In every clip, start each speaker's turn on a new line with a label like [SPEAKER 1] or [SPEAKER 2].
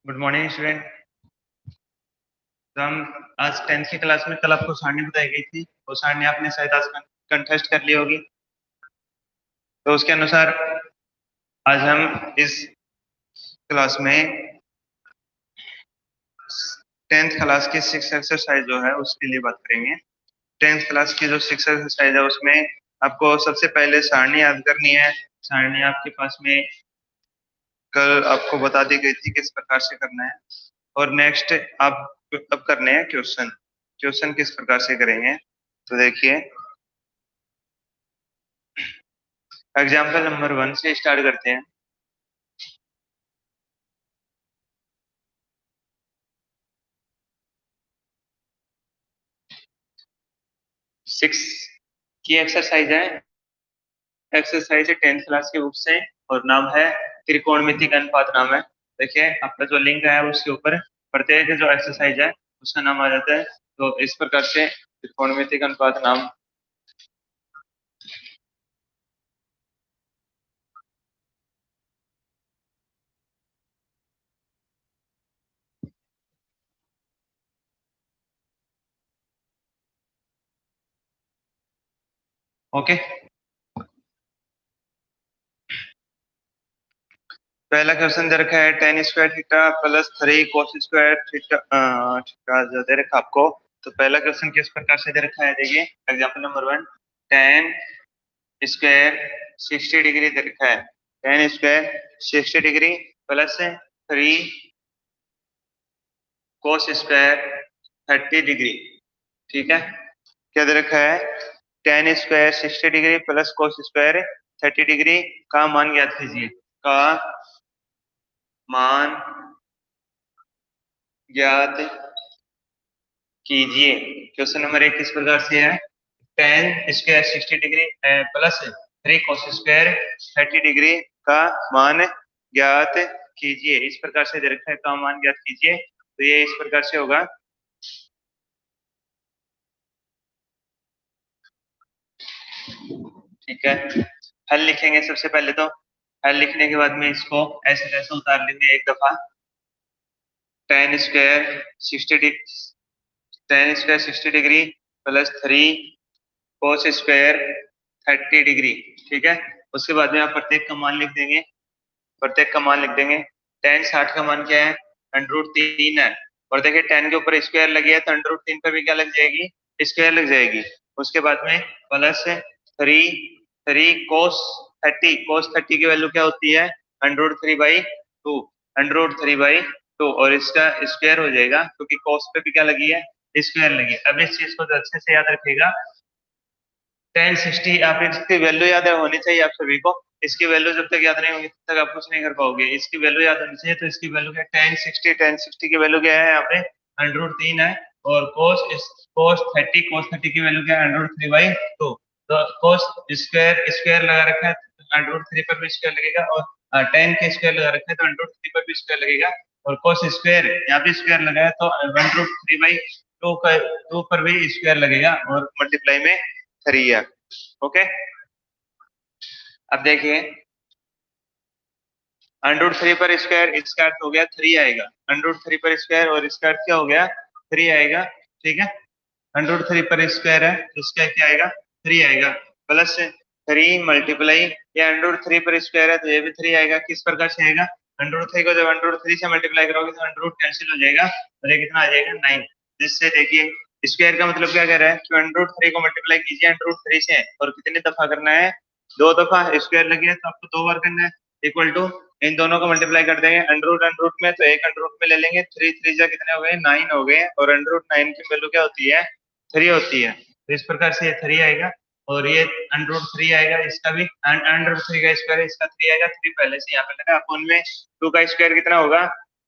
[SPEAKER 1] Good morning student. तो हम आज 10th की क्लास में कल आपको सारणी बताई गई थी। वो सारणी आपने शायद आज कंटेस्ट कर ली होगी। तो उसके अनुसार आज हम इस क्लास में 10th क्लास की 6 एक्सरसाइज जो है उसके लिए बात करेंगे। 10th क्लास की जो 6 एक्सरसाइज है उसमें आपको सबसे पहले सारणी याद करनी है। सारणी आपके पास में कल आपको बता दी गई थी किस प्रकार से करना है। और नेक्स्ट आप अब करने हैं क्वेश्चन। क्वेश्चन किस प्रकार से करेंगे तो देखिए, एग्जाम्पल नंबर 1 से स्टार्ट करते हैं। सिक्स की एक्सरसाइज है। एक्सरसाइज है 10th क्लास की बुक से और नाम है त्रिकोणमिति का अनुपात नाम है। देखिए आपका जो लिंक है उसके ऊपर प्रत्येक जो एक्सरसाइज है उसका नाम आ जाता है। तो इस प्रकार से त्रिकोणमिति का अनुपात नाम। ओके, पहला क्वेश्चन दे रखा है tan square theta plus 3 cos square theta theta जो दे रखा आपको। तो पहला क्वेश्चन किस प्रकार से दे रखा है, देखिए example number 1, tan square 60 degree दे रखा है। Tan square 60 degree plus 3 cos square 30 degree. ठीक है, क्या दे रखा है, tan square 60 degree plus cos square 30 degree का मान ज्ञात कीजिए। का मान ज्ञात कीजिए। क्वेश्चन नंबर 1 किस प्रकार से है, tan square 60 degree plus 3 cos square 30 degree का मान ज्ञात कीजिए। इस प्रकार से दे रखा है, का मान ज्ञात कीजिए। तो ये इस प्रकार से होगा। ठीक है, हल लिखेंगे सबसे पहले। तो हल लिखने के बाद में इसको ऐसे जैसे उतार लेंगे एक दफा। Ten square 60 degree, ten square 60 degree plus 3 cos square 30 degree. ठीक है, उसके बाद में आप प्रत्येक का मान लिख देंगे। प्रत्येक का मान लिख देंगे। टेन 60 का मान क्या है, अंडर रूट 3 है। और देखिए टेन के ऊपर स्क्वायर लगी है तो अंडर रूट 3 पर भी क्या लग जाएगी, स्क्वायर लग जाएगी। उसके बाद में प्लस 3 3 कोस 30, कोस 30 की वैल्यू क्या होती है, अंडर रूट 3/2, अंडर रूट 3/2। और इसका स्क्वायर हो जाएगा क्योंकि कोस पे भी क्या लगी है, स्क्वायर लगी है। अब इस चीज को तो अच्छे से याद रखिएगा। टेन 60 आप इसकी वैल्यू याद होनी चाहिए आप सभी को। इसकी वैल्यू जब तक याद नहीं होगी तब तक आप कुछ नहीं कर पाओगे। इसकी वैल्यू याद होनी चाहिए। तो इसकी वैल्यू क्या है, टेन सिक्सटी की वैल्यू क्या है यहाँ पे, अंडर रूट 3 है। और कोस 30 की वैल्यू क्या है, अंडर रूट 3/2। तो कोस स्क्वायर स्क्वायर लगा रखा है तो अंडर रूट 3 पर भी स्क्वायर लगेगा। और टेन के स्क्वायर लगा रखा है तो अंडर रूट 3 पर भी स्क्वायर लगेगा। और कोस स्क्वायर यहाँ भी स्क्वायर लगा है तो अंडर रूट 3/2 का 2 पर भी स्क्वायर लगेगा और मल्टीप्लाई में 3 है। ओके, अब देखिए अंडर रूट 3 पर स्क्वायर, इसका अर्थ हो गया 3 आएगा। अंडर रूट 3 पर स्क्वायर और इसका अर्थ क्या हो गया, 3 आएगा। ठीक है, अंडर रूट 3 पर स्क्वायर है तो इसका क्या आएगा, 3 आएगा। प्लस 3 मल्टीप्लाई, ये अंडर रूट 3 पर स्क्वायर है तो ये भी 3 आएगा। किस प्रकार से आएगा, अंडर रूट 3 को जब अंडर रूट 3 से मल्टीप्लाई करोगे तो अंडर रूट कैंसिल हो जाएगा और ये कितना आ जाएगा, 9। जिससे देखिए स्क्वायर का मतलब क्या कह रहा है कि अंडर रूट 3 को मल्टीप्लाई कीजिए अंडर रूट 3 से। और कितनी दफा करना है, 2 दफा। स्क्वायर लगी है तो आपको 2 बार करना है। इक्वल टू, इन दोनों को मल्टीप्लाई कर देंगे अंडर रूट में तो एक अंडर रूट में ले लेंगे। 3 3 जा कितने हो गए, 9 हो गए। और अंडर रूट 9 की वैल्यू क्या होती है, 3 होती है। तो इस प्रकार से ये 3 आएगा और ये अंडर रूट 3 आएगा। इसका भी अंडर रूट 3 का स्क्वायर है, इसका 3 आएगा। 3 पहले से यहाँ पे लगा, अपन में 2 का स्क्वायर कितना होगा,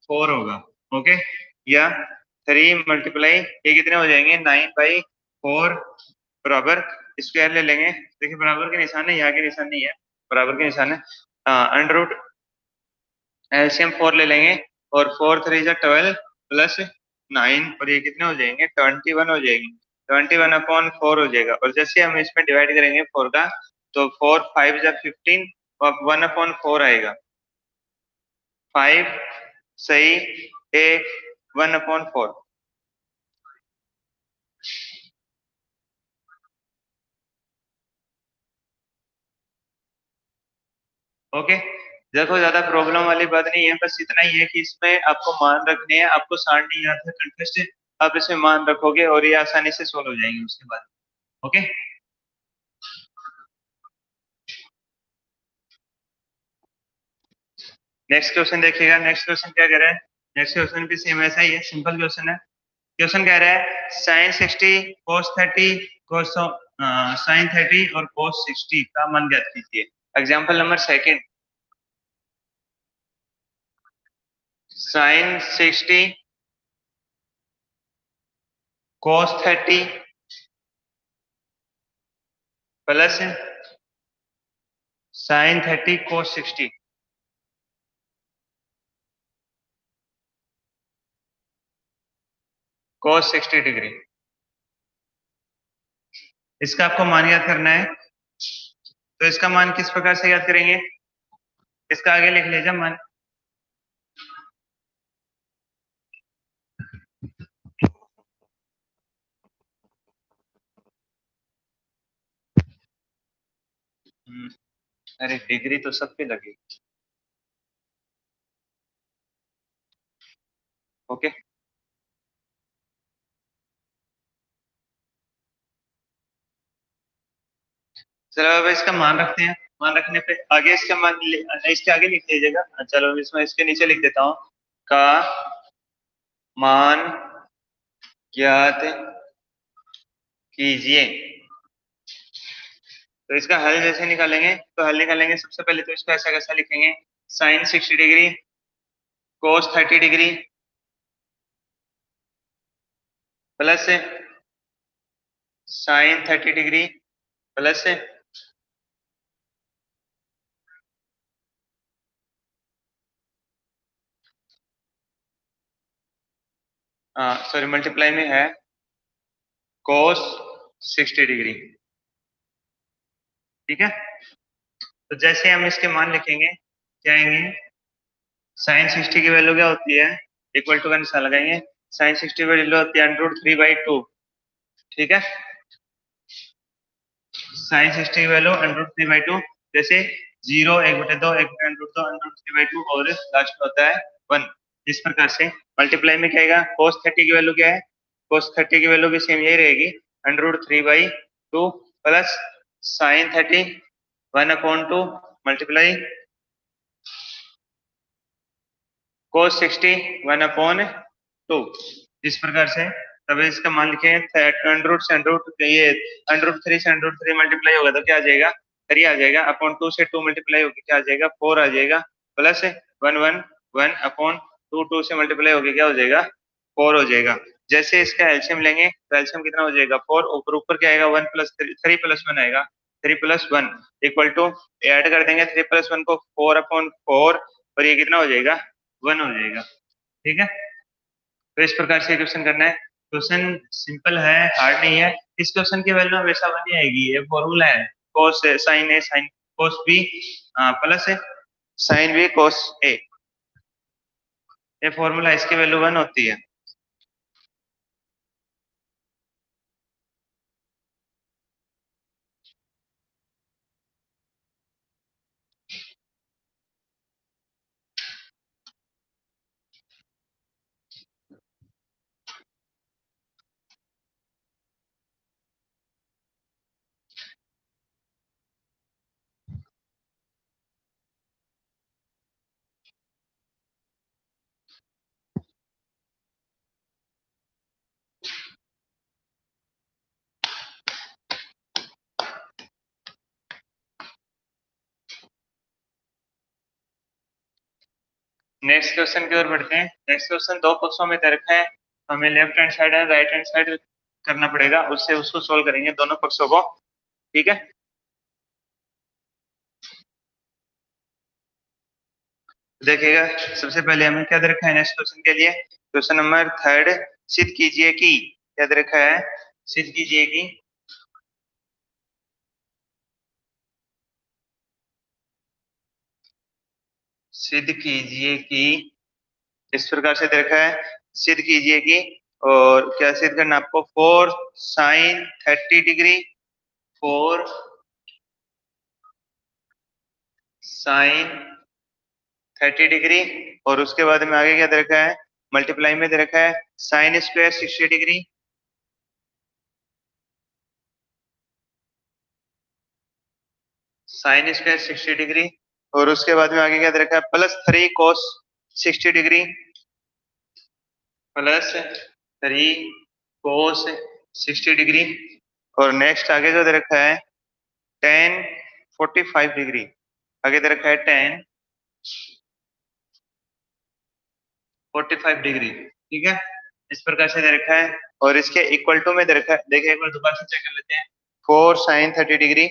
[SPEAKER 1] 4 होगा। ओके, या 3 मल्टीप्लाई ये कितने हो जाएंगे, 9/4 बराबर स्क्वायर ले लेंगे। देखिए बराबर के निशान है, यहाँ के निशान नहीं है, बराबर के निशान है। अंडर रूट एलसीएम 4 ले लेंगे और 4 3 जा 12 प्लस 9 और ये कितने हो जाएंगे, 21 हो जाएंगे। 21/4 हो जाएगा। और जैसे हम इसमें डिवाइड करेंगे 4 का तो 4 5 जा 15 और 1/4 आएगा। 5 सही ए 1/4। ओके, देखो ज्यादा प्रॉब्लम वाली बात नहीं है, बस इतना ही है कि इसमें आपको मान रखने हैं, आपको सार नहीं याद है कंटेस्ट, आप इसमें मान रखोगे और ये आसानी से सोल्व हो जाएंगे उसके बाद। ओके, नेक्स्ट क्वेश्चन देखिएगा। नेक्स्ट क्वेश्चन क्या कह रहा है? नेक्स्ट क्वेश्चन भी सेम ऐसा ही है, सिंपल क्वेश्चन है। क्वेश्चन कह रहा है sin 60 cos 30 cos sin 30 और cos 60 का मान ज्ञात कीजिए। Example number second, sin 60 cos 30 plus sin 30 cos 60। cos 60 degree, इसका आपको मान याद करना है। तो इसका मान किस प्रकार से याद करेंगे? इसका आगे लिख लीजिए मान। अरे डिग्री तो सब पे लगी। ओके, चलो अब इसका मान रखते हैं। मान रखने पे आगे इसका इसके आगे लिख लीजिएगा। चलो इसमें इसके नीचे लिख देता हूँ, का मान ज्ञात कीजिए। तो इसका हल जैसे निकालेंगे, तो हल निकालेंगे सबसे पहले तो इसको ऐसा कैसा लिखेंगे, sin 60 degree cos 30 degree plus sin 30 degree plus sorry multiply में है cos 60 डिग्री। ठीक है, तो जैसे हम इसके मान लिखेंगे क्या आएंगे, sin 60 की वैल्यू क्या होती है, इक्वल टू का निशान लगाएंगे। sin 60 की वैल्यू होती है √3/2। ठीक है, sin 60 की वैल्यू √3/2। जैसे 0, 1/2, 1/√2, √3/2 और लास्ट में होता है 1। इस प्रकार से मल्टीप्लाई में क्या आएगा, cos 30 की वैल्यू क्या है, cos 30 की वैल्यू भी सेम यही रहेगी, √3/2 प्लस sin 30 1/2 मल्टीप्लाई cos 60 1/2। इस प्रकार से तब इसका मान लिखे अंडरूट से अंडरूट, ये √3 से √3 मल्टीप्लाई होगा तो क्या आ जाएगा, 3 आ जाएगा। अपॉन 2 से 2 मल्टीप्लाई होगी क्या आ जाएगा, 4 आ जाएगा। प्लस 1 2 से मल्टीप्लाई होगी क्या हो जाएगा, 4 हो जाएगा। जैसे इसका एलसीएम लेंगे तो एलसीएम कितना हो जाएगा, 4, ऊपर ऊपर क्या आएगा, 1 प्लस 3 + 1 आएगा, 3 + 1 इक्वल टू, ऐड कर देंगे 3 + 1 को, 4/4 और ये कितना हो जाएगा, 1 हो जाएगा। ठीक है, तो इस प्रकार से क्वेश्चन करना है। क्वेश्चन सिंपल है, हार्ड नहीं है। इस क्वेश्चन की वैल्यू हमेशा बनी आएगी, ये फॉर्मूला है, cos sin A sin cos B plus sin B cos A, ये फॉर्मूला, इसकी वैल्यू 1 होती है। नेक्स्ट क्वेश्चन की ओर बढ़ते हैं। नेक्स्ट क्वेश्चन दो पक्षों में दे रखा है, हमें left hand side and right hand side करना पड़ेगा, उससे उसको सोल्व करेंगे दोनों पक्षों को। ठीक है, देखिएगा सबसे पहले हमें क्या दे रखा है नेक्स्ट क्वेश्चन के लिए, क्वेश्चन नंबर थर्ड, सिद्ध कीजिए कि, क्या दे रखा है, सिद्ध कीजिए कि सिद्ध कीजिए कि इस प्रकार से दे रखा है, सिद्ध कीजिए कि, और क्या सिद्ध करना आपको, 4 साइन 30 डिग्री, 4 साइन 30 डिग्री, और उसके बाद में आगे क्या दे रखा है, मल्टीप्लाई में दे रखा है sign square 60 degree, sine square 60 degree, और उसके बाद में आगे क्या दे रखा है, plus 3 cos 60 degree, plus 3 cos 60 degree, और नेक्स्ट आगे जो दे रखा है tan 45 डिग्री, आगे दे रखा है tan 45 डिग्री, ठीक है, इस प्रकार से दे रखा है, और इसके इक्वल टू में दे रखा है, देखिए एक बार दोबारा से चेक कर लेते हैं, 4 sine 30 degree,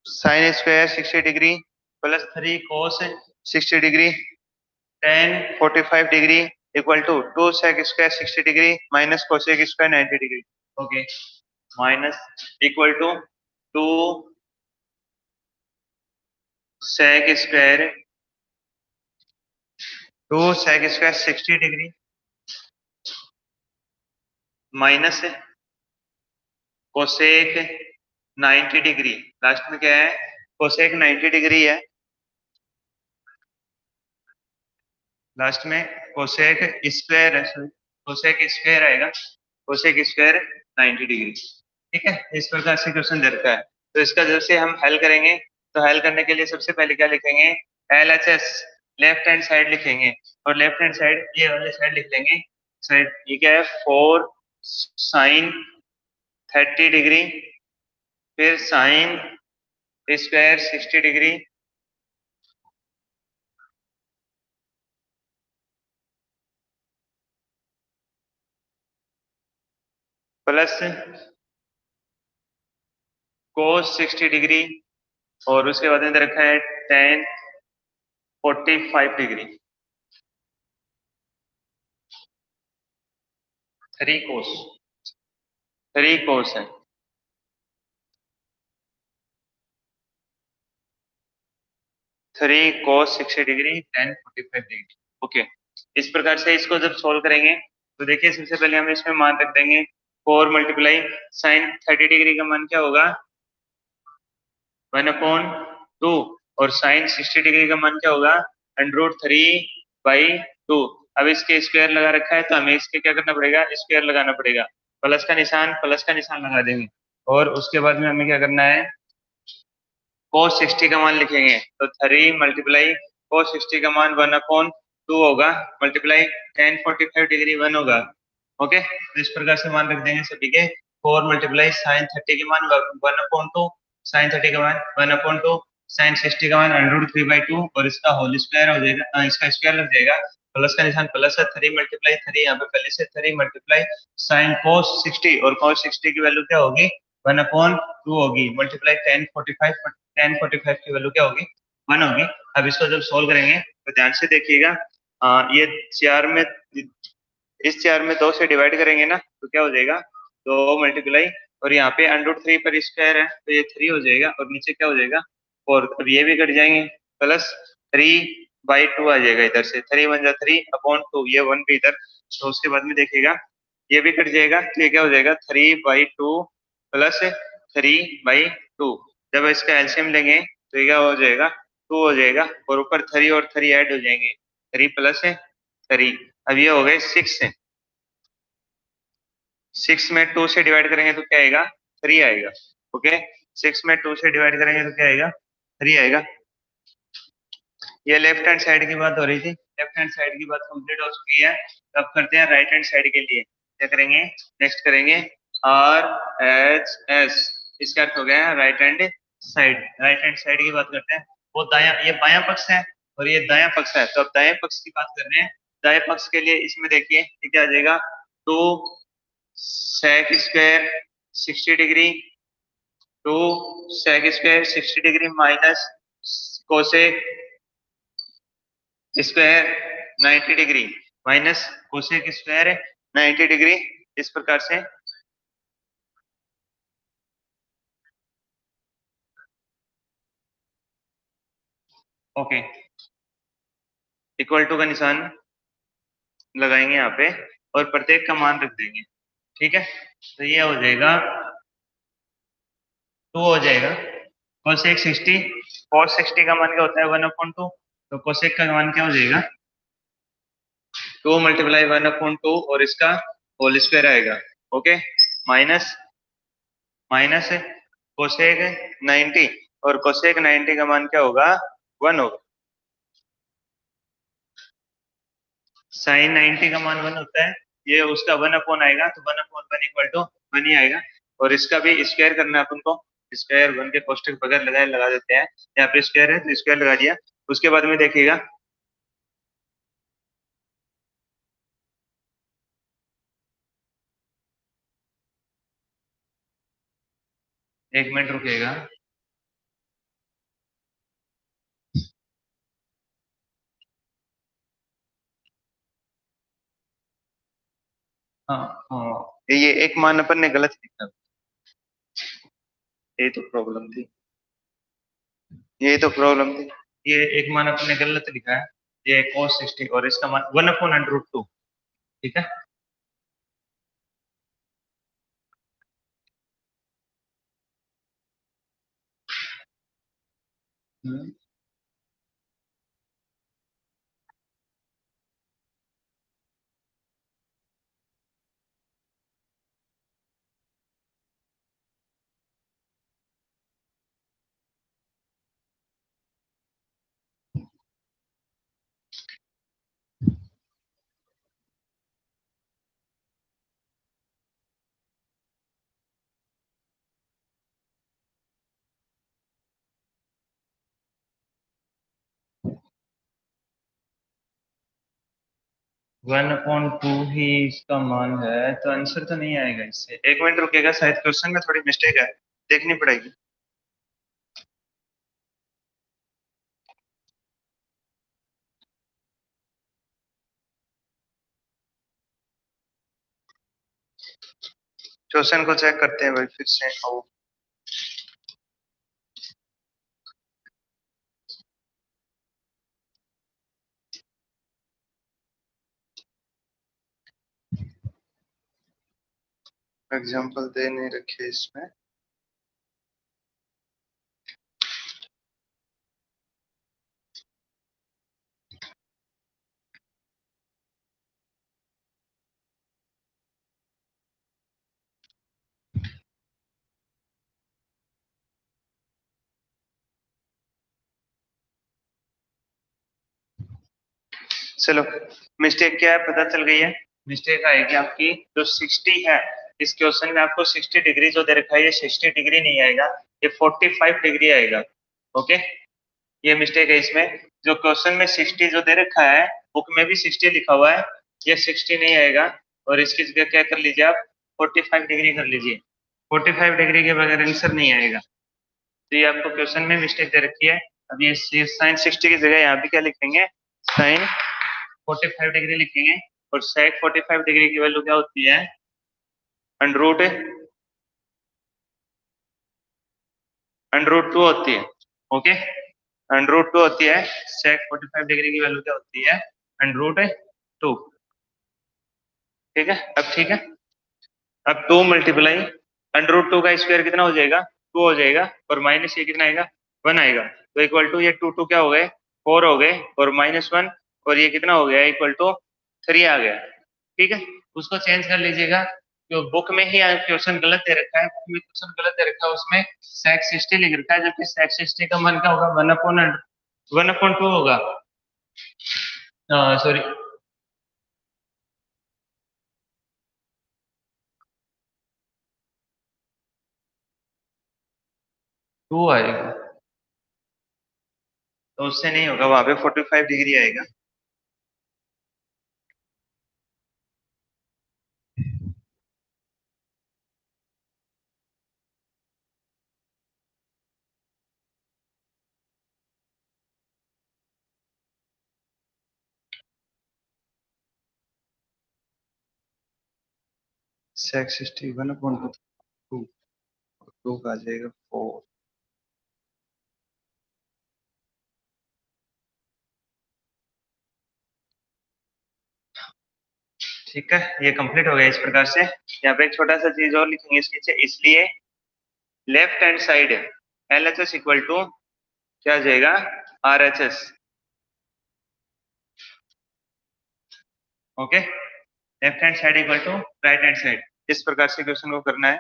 [SPEAKER 1] sine square 60 degree, plus 3 cos 60 degree, tan 45 degree, equal to 2 sec square 60 degree minus cosec square 90 degree, okay, minus equal to 2 sec square 60 degree minus cosec 90 degree, last में क्या है, cosec 90 degree है, last में cosec square है, sorry cosec square आएगा, cosec square 90 degree, ठीक है, इस प्रकार से क्वेश्चन दे रखा है। तो इसका जैसे हम हल करेंगे, तो हल करने के लिए सबसे पहले क्या लिखेंगे, LHS लेफ्ट हैंड साइड लिखेंगे, और लेफ्ट हैंड साइड ये वाले साइड लिख लेंगे, साइड ये क्या है, 4 साइन 30 डिग्री, फिर sign square 60 degree, plus cos 60 degree, और उसके बाद में दे रखा है tan 45 डिग्री, 3 कोस, 3 कोस है, 3 cos 60 degree tan 45 degree, okay, इस प्रकार से इसको जब सोल्व करेंगे, तो देखिए सबसे पहले हम इसमें मान रख देंगे 4 मल्टीप्लाई साइन 30 डिग्री का मान क्या होगा, 1/2, और साइन 60 डिग्री का मान क्या होगा, √3/2। अब इसके स्क्वायर लगा रखा है, तो हमें इसके क्या करना पड़ेगा, स्क्वायर लगाना पड़ेगा, प्लस का निशान लगा देंगे, और उसके बाद में हमें क्या करना है, cos 60 का मान लिखेंगे, तो 3 मल्टीप्लाई cos 60 का मान 1/2 होगा, मल्टीप्लाई tan 45 डिग्री 1 होगा, ओके, तो इस प्रकार से मान रख देंगे सभी के, 4 मल्टीप्लाई साइन 30 के मान 1/2, साइन 30 का मान 1/2, साइन 60 का मान √3/2, और इसका होल स्क्वायर हो जाएगा, इसका स्क्वायर लग जाएगा, प्लस का निशान प्लस है, 3 मल्टीप्लाई 3 यहाँ पे पहले से 3 मल्टीप्लाई साइन cos 60, और cos 60 की वैल्यू क्या होगी, 1/2 होगी, मल्टीप्लाई tan 45 की वैल्यू क्या होगी, 1 होगी। अब इसको जब सोल्व करेंगे तो ध्यान से देखिएगा, ये 4 में, इस 4 में 2 से डिवाइड करेंगे ना, तो क्या हो जाएगा, 2 मल्टीप्लाई, और यहाँ पे √3 पर स्क्वायर है, तो ये 3 हो जाएगा, और नीचे क्या हो जाएगा 4, अब ये भी कट जाएंगे, प्लस 3/2 आ जाएगा, इधर से 3 1 जा 3/2, ये 1 भी इधर, तो उसके बाद में देखिएगा ये भी कट जाएगा, तो ये क्या हो जाएगा 3/2 प्लस 3/2, जब इसका एलसीएम लेंगे तो ये क्या हो जाएगा, 2 हो जाएगा, और ऊपर 3 और 3 ऐड हो जाएंगे, 3 प्लस 3, अब ये हो गए 6 है, 6 में 2 से डिवाइड करेंगे तो क्या आएगा, 3 आएगा, ओके, 6 में 2 से डिवाइड करेंगे तो क्या आएगा, 3 आएगा। ये लेफ्ट हैंड साइड की बात हो रही थी, लेफ्ट हैंड साइड की बात कंप्लीट हो चुकी है, तो अब करते हैं राइट हैंड साइड के लिए, क्या करेंगे, नेक्स्ट करेंगे RHS, इसका अर्थ हो गया right hand side, right hand side की बात करते हैं, वो दाया, ये बायां पक्ष है, और ये दायां पक्ष है, तो अब दाएं पक्ष की बात कर रहे हैं, दाएं पक्ष के लिए इसमें देखिए ये क्या आ जाएगा, 2 sec square 60 degree, 2 sec square 60 degree minus cosec square 90 degree, minus cosec square 90 degree, इस प्रकार से, ओके, इक्वल टू का निशान लगाएंगे यहाँ पे और प्रत्येक का मान रख देंगे। ठीक है, तो ये हो जाएगा 2 हो जाएगा कोसेक 60। cos 60 का मान क्या होता है 1/2, तो कोसेक का मान क्या हो जाएगा 2 मल्टीप्लाई 1/2 और इसका होल स्क्वायर आएगा। ओके, माइनस माइनस कोसेक 90 और कोसेक 90 का मान क्या होगा 1 होगा। साइन 90 का मान 1 होता है, ये उसका 1/, आएगा तो 1/1 इक्वल टू 1 ही आएगा। और इसका भी स्क्वायर करना है अपन को, स्क्वायर 1 के कोष्टक बगैर लगाए लगा देते हैं, यहाँ पे स्क्वायर है तो स्क्वायर लगा दिया। उसके बाद में देखिएगा 1 मिनट रुकेगा। हाँ हाँ, ये एक मान अपन ने गलत लिखा, ये तो प्रॉब्लम थी, ये तो प्रॉब्लम थी। ये एक मान अपन ने गलत लिखा है, ये cos 60 और इसका मान 1/√2। ठीक है, हम्म। वन अपॉन टू ही इसका मान है, तो आंसर तो नहीं आएगा इससे। 1 मिनट रुकेगा, शायद क्वेश्चन में थोड़ी मिस्टेक है, देखनी पड़ेगी। क्वेश्चन को चेक करते हैं भाई फिर से। आओ, एग्जाम्पल दे नहीं रखे इसमें। चलो, मिस्टेक क्या है पता चल गई है। मिस्टेक आएगी आपकी जो 60 है, इस क्वेश्चन में आपको 60 डिग्री जो दे रखा है, ये 60 डिग्री नहीं आएगा, ये 45 डिग्री आएगा। ओके, ये मिस्टेक है इसमें। जो क्वेश्चन में 60 जो दे रखा है, बुक में भी 60 लिखा हुआ है, ये 60 नहीं आएगा। और इसकी जगह क्या कर लीजिए आप 45 डिग्री कर लीजिए। 45 डिग्री के बगैर आंसर नहीं आएगा। तो ये आपको क्वेश्चन में मिस्टेक दे रखी है। अब ये साइन 60 की जगह यहाँ पे क्या लिखेंगे, साइन 45 डिग्री लिखेंगे। और सेक 45 डिग्री की वैल्यू क्या होती है, अंडर रूट 2 होती है। ओके, अंडर रूट 2 होती है। सेक 45 डिग्री की वैल्यू क्या होती है, अंडर रूट 2। ठीक है, अब ठीक है। अब 2 मल्टीप्लाई अंडर रूट 2 का स्क्वायर कितना हो जाएगा 2 हो जाएगा, और माइनस ये कितना आएगा 1 आएगा। तो इक्वल टू ये 2 क्या हो गए 4 हो गए, और -1, और ये कितना हो गया इक्वल टू 3 आ गया। ठीक है, उसको चेंज कर लीजिएगा। जो बुक में ही क्वेश्चन गलत दे रखा है, बुक में क्वेश्चन गलत दे रखा है, उसमें सेक 60 लिख रखा है, जबकि सेक 60 का मान क्या होगा 1/2 होगा। सॉरी, 2 आएगा, तो उससे नहीं होगा, वहां पे 45 डिग्री आएगा। सेक 60 1/2, 2 का आ जाएगा 4। ठीक है, ये कंप्लीट हो गया इस प्रकार से। यहाँ पे एक छोटा सा चीज और लिखेंगे इसके नीचे, इसलिए left hand side L H S equal to क्या आ जाएगा, R H S. Okay, left hand side equal to right hand side, इस प्रकार से क्वेश्चन को करना है।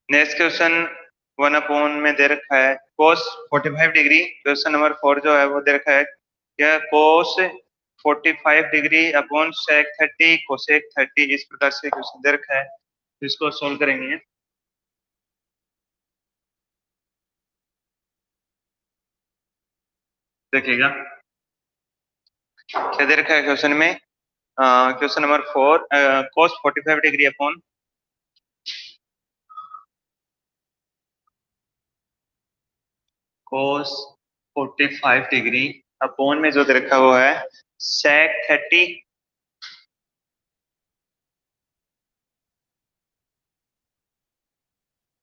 [SPEAKER 1] नेक्स्ट क्वेश्चन 1 अपॉन में दे रखा है cos 45 डिग्री। क्वेश्चन नंबर 4 जो है वो दे रखा है क्या, cos 45 degree upon sec 30 cosec 30, इस प्रकार से क्वेश्चन दे रखा है, तो इसको सोल्व करेंगे। देखिएगा क्या दे रखा है क्वेश्चन में। Question number 4, cos 45 degree upon cos 45 degree upon में जो दे रखा हुआ है sec 30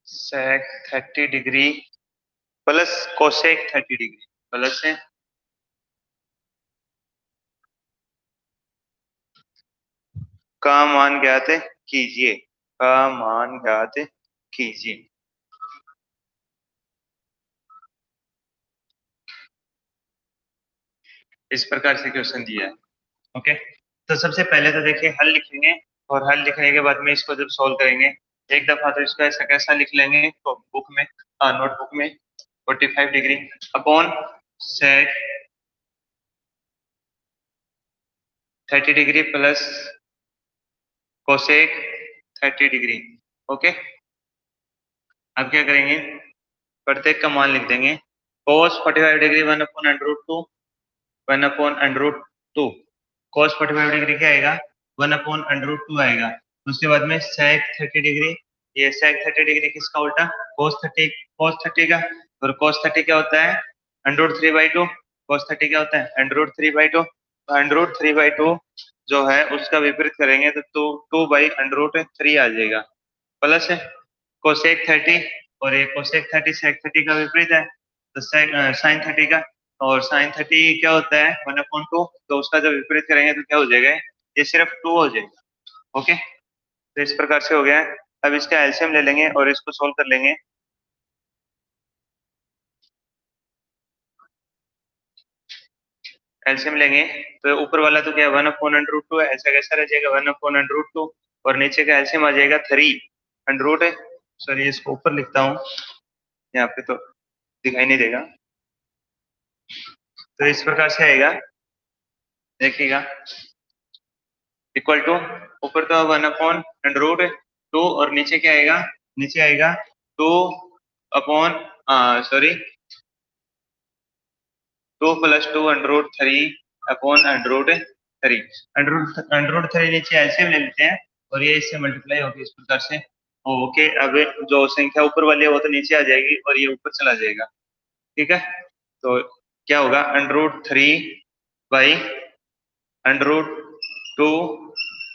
[SPEAKER 1] sec 30 degree plus cosec 30 degree, plus है का मान ज्ञात कीजिए, का मान ज्ञात कीजिए। इस प्रकार से क्वेश्चन दिया है। ओके, तो सबसे पहले तो देखिए हल लिखेंगे, और हल लिखने के बाद में इसको जब सॉल्व करेंगे एक दफा तो इसको ऐसा कैसा लिख लेंगे तो बुक में, नोटबुक में 45 degree upon sec 30 degree plus cosec 30 degree. Okay, अब क्या करेंगे, प्रत्येक का मान लिख देंगे। cos 45 डिग्री 1/√2, 1/√2, cos 45 डिग्री क्या आएगा, 1/√2 आएगा। उसके बाद में sec 30 डिग्री, ये sec 30 डिग्री किसका उल्टा, cos 30 का, और cos 30 क्या होता है, √3/2। cos 30 क्या होता है, √3/2। तो √3/2 जो है उसका विपरीत करेंगे तो 2/√3 आ जाएगा, प्लस कोसेक 30, और ये कोसेक 30 सेक 30 का विपरीत है, तो साइन 30 का, और साइन 30 क्या होता है 1/2, तो उसका जब विपरीत करेंगे तो क्या हो जाएगा, ये सिर्फ 2 हो जाएगा। ओके, तो इस प्रकार से हो गया है। अब इसका एलसीएम ले लेंगे और इसको सोल्व कर लेंगे। एलसीएम लेंगे तो ऊपर वाला तो क्या 1/√2 है, ऐसा कैसा रह जाएगा 1/√2, और नीचे का एलसीएम आ जाएगा 3 है। सॉरी, इसको ऊपर लिखता हूँ, यहाँ पे तो दिखाई नहीं देगा, तो इस प्रकार से आएगा, देखिएगा इक्वल टू, ऊपर तो 1/√2, और नीचे क्या आएगा, नीचे आएगा 2 सॉरी 2 + 2√3 अपॉन √3। √3 नीचे ऐसे ले लेते हैं, और ये इससे मल्टीप्लाई होगी इस प्रकार से। ओके, अब जो संख्या ऊपर वाली है वो तो नीचे आ जाएगी और ये ऊपर चला जाएगा। ठीक है, तो क्या होगा, √3/√2,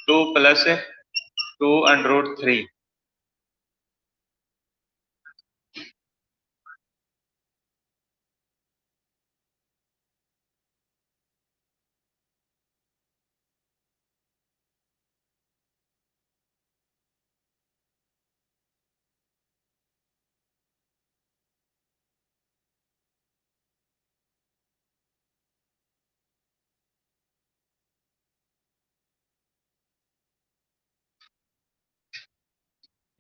[SPEAKER 1] 2 + 2√3।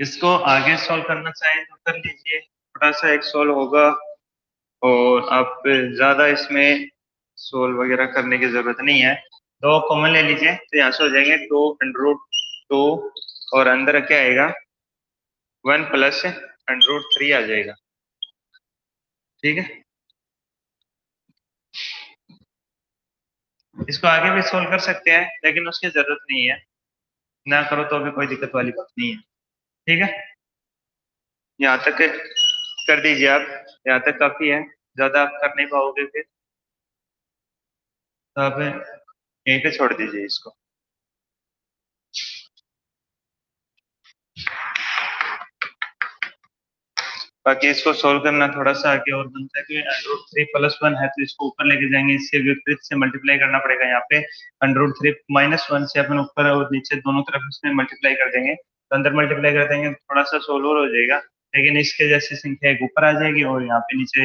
[SPEAKER 1] इसको आगे सॉल्व करना चाहें तो कर लीजिए, थोड़ा सा एक सॉल्व होगा, और आप ज्यादा इसमें सोल्व वगैरह करने की जरूरत नहीं है। 2 कॉमन ले लीजिए तो यहाँ से हो जाएंगे 2√2, और अंदर क्या आएगा 1 + √3 आ जाएगा। ठीक है, इसको आगे भी सोल्व कर सकते हैं, लेकिन उसकी जरूरत नहीं है, ना करो तो भी कोई दिक्कत वाली बात नहीं है। ठीक है, यहाँ तक कर दीजिए आप, यहाँ तक काफी है, ज्यादा आप कर नहीं पाओगे फिर, तो आप यहीं पे छोड़ दीजिए इसको। बाकी इसको सोल्व करना थोड़ा सा आगे और बनता है कि √3 + 1 है, तो इसको ऊपर लेके जाएंगे, इससे विपरीत से मल्टीप्लाई करना पड़ेगा। यहाँ पे √3 - 1 से अपन ऊपर और नीचे दोनों तरफ इसमें मल्टीप्लाई कर देंगे, तो अंदर मल्टीप्लाई कर देंगे तो थोड़ा सा सोल्व हो जाएगा, लेकिन इसके जैसे संख्या एक ऊपर आ जाएगी और यहाँ पे नीचे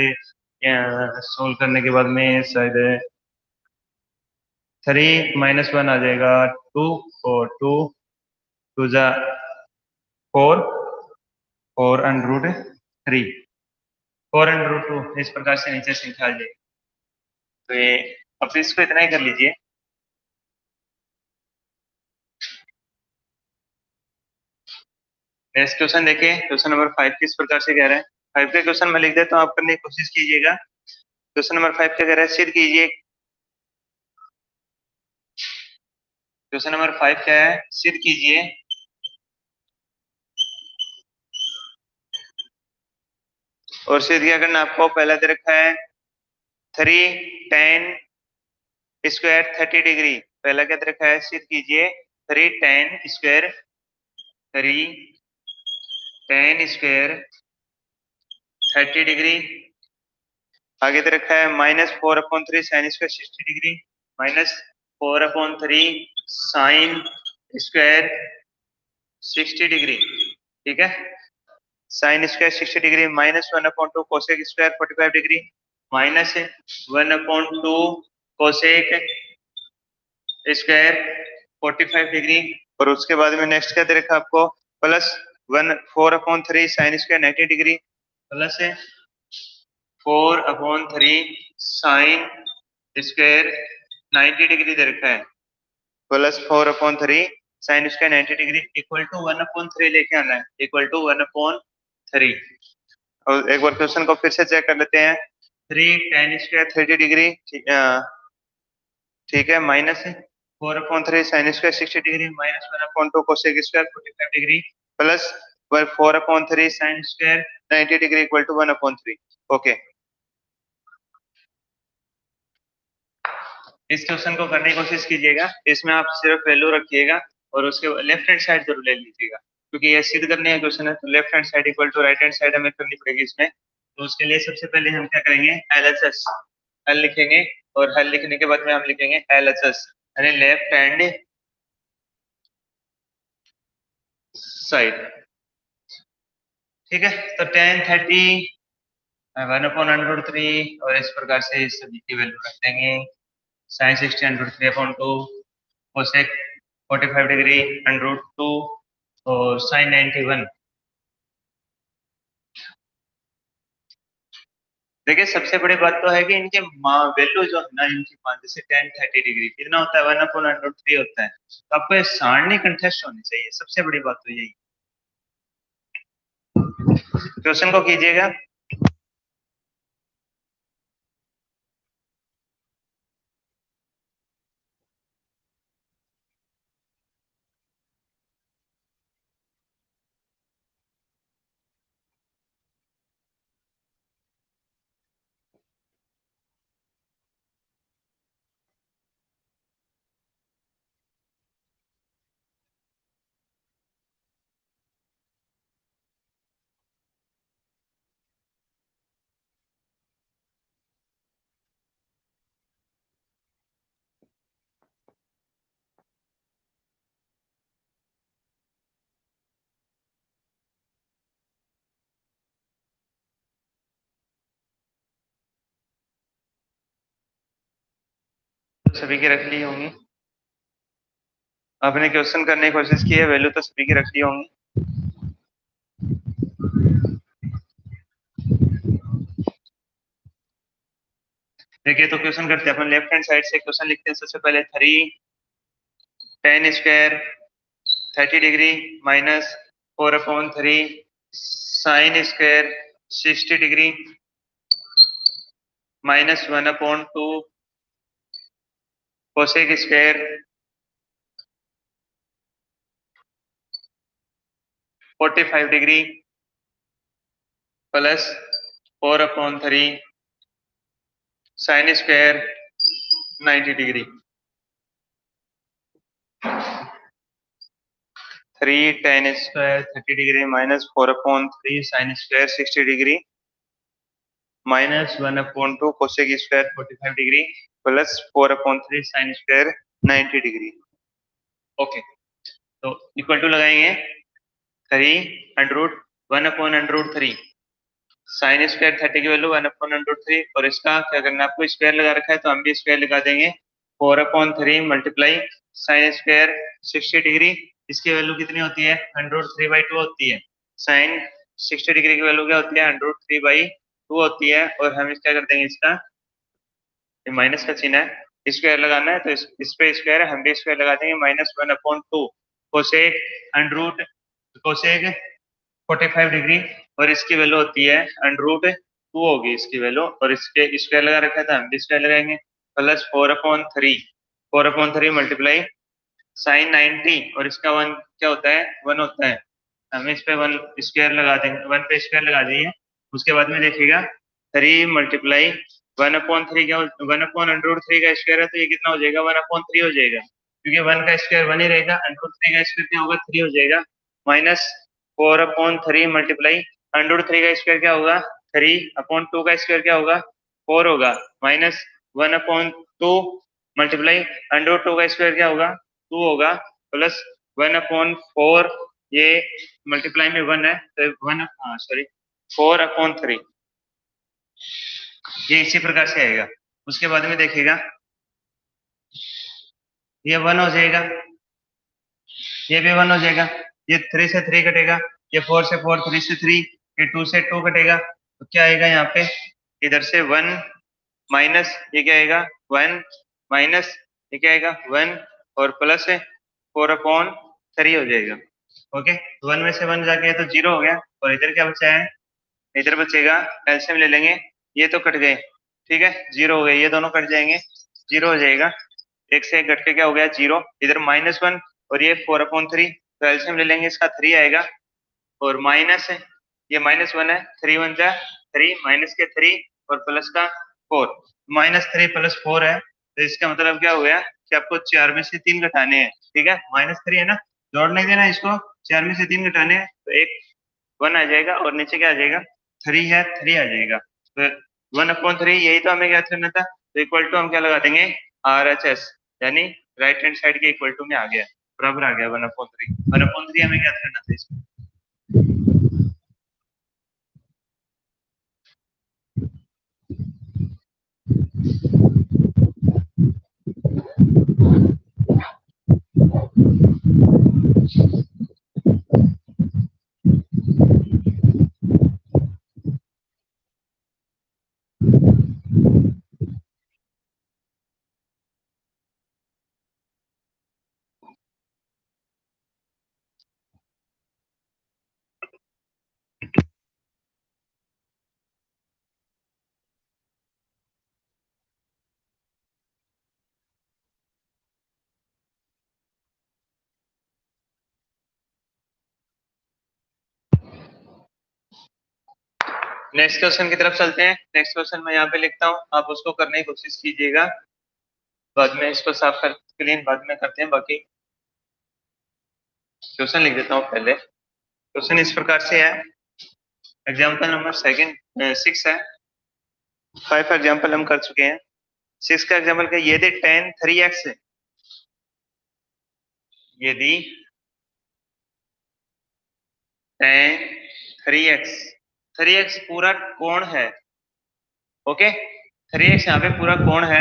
[SPEAKER 1] सोल्व करने के बाद में शायद 3 - 1 आ जाएगा, 2 और 2 2 * 4, 4√3, 4√2, इस प्रकार से नीचे संख्या आ जाएगी। तो ये अब इसको इतना ही कर लीजिए। नेक्स्ट क्वेश्चन देखिए, क्वेश्चन नंबर 5 किस प्रकार से कह रहा है। 5 का क्वेश्चन मैं लिख देता हूँ, आप करने की कोशिश कीजिएगा। क्वेश्चन नंबर 5 क्या कह रहा है, सिद्ध कीजिए। क्वेश्चन नंबर 5 क्या है, सिद्ध कीजिए। और सिद्ध क्या करना आपको, पहला दे रखा है 3 tan² 30°। पहला क्या दे रखा है, सिद्ध कीजिए। 3 tan², 3 tan² 30°। आगे दे रखा है -4/3 sin² 60°, -4/3 sin² 60°। ठीक है, sin² 60°, -1/2 cosec² 45°, -1/2 cosec² 45°। और उसके बाद में नेक्स्ट क्या दे रखा आपको, +4/3 sin² 90°, प्लस 4/3 sin² 90° दे रखा है, +4/3 sin² 90° इक्वल टू 1/3 लेके आना है, इक्वल टू 1/3। और एक बार क्वेश्चन को फिर से चेक कर लेते हैं। 3 tan² 30°, ठीक है, -4/3 sin² 60°, -1/2 cosec² 45°, plus 4/3 sin² 90° equal to 1/3। Okay, इस क्वेश्चन को करने की कोशिश कीजिएगा। इसमें आप सिर्फ वैल्यू रखिएगा और उसके लेफ्ट हैंड साइड जरूर ले लीजिएगा, क्योंकि ये सिद्ध करने का क्वेश्चन है, तो left hand side equal to right hand side हमें करनी पड़ेगी इसमें। तो उसके लिए सबसे पहले हम क्या करेंगे, LHS हल लिखेंगे, और हल लिखने के बाद में हम लिखेंगे LHS यानी लेफ्ट हैंड साइड। ठीक है, तो tan 30 1/√3, और इस प्रकार से इस सभी की वैल्यू रख देंगे। sin 60 √3/2, cosec 45° √2, और sin 91। देखिए सबसे बड़ी बात तो है कि इनके वैल्यू जो है ना, इनकी मान जैसे tan 30° कितना होता है, 1/√3 होता है, तो आपको ये सारणी कंठस्थ होनी चाहिए, सबसे बड़ी बात तो यही। क्वेश्चन को कीजिएगा। सभी की रख ली होंगी, आपने क्वेश्चन करने की कोशिश की है, वैल्यू तो सभी की रख ली होंगी। देखिए तो क्वेश्चन करते हैं अपन, लेफ्ट हैंड साइड से क्वेश्चन लिखते हैं। सबसे पहले 3 tan² 30° -4/3 sin² 60° -1/2 cosec square 45 degree plus 4/3 sine square 90 degree. 3 tan square 30 degree minus 4/3 sign square 60 degree minus 1/2 cosec square 45 degree plus 4/3 sine square 90 degree. Okay, तो इक्वल टू लगाएंगे 3 √1/√3 sine square 30 की value 1/√3 और इसका क्या करना है आपको, स्क्वायर लगा रखा है तो हम भी स्क्वायर लगा देंगे 4/3 मल्टीप्लाई साइन स्क्वायर 60 डिग्री। इसकी वैल्यू कितनी होती है 100√3/2 होती है। साइन 60 डिग्री की वैल्यू क्या होती है 100√3/2 होती है। और हम क्या कर देंगे, इसका माइनस का चिन्ह है, स्क्वायर लगाना है तो इस पे स्क्वायर है, हम भी स्क्वायर लगा देंगे -1/2 कोसेक अंडरूट कोसेक 45 डिग्री और इसकी वैल्यू होती है √2 होगी इसकी वैल्यू और इसके स्क्वायर लगा रखा था हम भी स्क्वायर लगाएंगे प्लस 4/3 मल्टीप्लाई साइन 90 और इसका 1 क्या होता है 1 होता है, हम इस पे 1 स्क्वायर लगा देंगे, 1 पे स्क्वायर लगा देंगे। उसके बाद में देखिएगा 3 मल्टीप्लाई 1/3 क्या 1/√3 का स्क्वायर है तो ये कितना हो जाएगा 1/3 हो जाएगा, क्योंकि 1 का स्क्वायर 1 ही रहेगा, √3 का स्क्वायर क्या होगा 3 हो जाएगा माइनस 4/3 मल्टीप्लाई √3 का स्क्वायर क्या होगा 3/2 का स्क्वायर क्या होगा 4 होगा माइनस 1/2 मल्टीप्लाई √2 का स्क्वायर क्या होगा 2 होगा प्लस 1/4 ये मल्टीप्लाई में 1 है तो 4/3 ये इसी प्रकार से आएगा। उसके बाद में देखिएगा ये 1 हो जाएगा, ये भी 1 हो जाएगा, ये 3 से 3 कटेगा, ये 4 से 4 3 से 3, ये 2 से 2 कटेगा तो क्या आएगा यहाँ पे इधर से 1 माइनस ये क्या आएगा 1 माइनस ये क्या आएगा 1 और प्लस 4/3 हो जाएगा। ओके, 1 में से 1 जाके तो 0 हो गया और इधर क्या बचा है, इधर बचेगा एलसीएम ले लेंगे, ये तो कट गए ठीक है 0 हो गए, ये दोनों कट जाएंगे 0 हो जाएगा, एक से एक घट के क्या हो गया 0, इधर -1 और ये 4/3 तो एलसीएम ले लेंगे इसका 3 आएगा और माइनस ये -1 है 3 1 जा 3 माइनस के 3 और प्लस का 4 -3 + 4 है तो इसका मतलब क्या हो गया कि आपको 4 में से 3 घटाने हैं, ठीक है -3 है ना, जोड़ नहीं देना इसको, 4 में से 3 घटाने हैं तो एक 1 आ जाएगा और नीचे क्या आ जाएगा 3 है 3 आ जाएगा तो 1/3 यही तो हमें याद करना था तो इक्वल टू हम क्या लगा देंगे RHS यानी राइट हैंड साइड के इक्वल टू में आ गया, बराबर आ गया 1/3 हमें याद करना था इसमें। नेक्स्ट क्वेश्चन की तरफ चलते हैं। नेक्स्ट क्वेश्चन मैं यहाँ पे लिखता हूँ, आप उसको करने की कोशिश कीजिएगा, बाद में इसको साफ कर क्लीन बाद में करते हैं। बाकी क्वेश्चन लिख देता हूँ पहले। क्वेश्चन इस प्रकार से है, एग्जाम्पल नंबर 6 है, 5 एग्जाम्पल हम कर चुके हैं, 6 का एग्जाम्पल क्या, यदि tan 3x है, यदि tan 3x पूरा कोण है, ओके 3x यहाँ पे पूरा कोण है,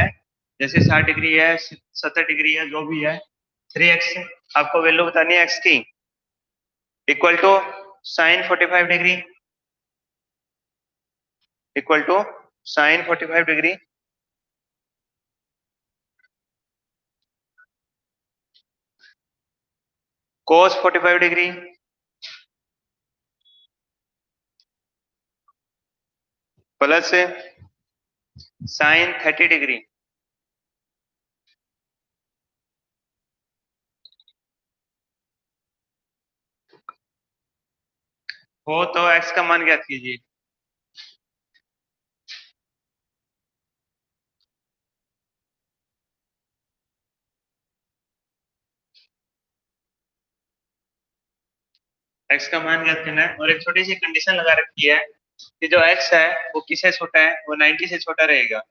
[SPEAKER 1] जैसे 60 डिग्री है 70 डिग्री है जो भी है, 3x आपको वैल्यू बतानी है x की, equal to sine 45 degree, equal to sine 45 degree cos 45 degree plus sine 30 degree हो तो x का मान ज्ञात कीजिए। x का मान ज्ञात करना है और एक छोटी सी कंडीशन लगा रखी है कि जो x है वो किससे छोटा है, वो 90 से छोटा रहेगा।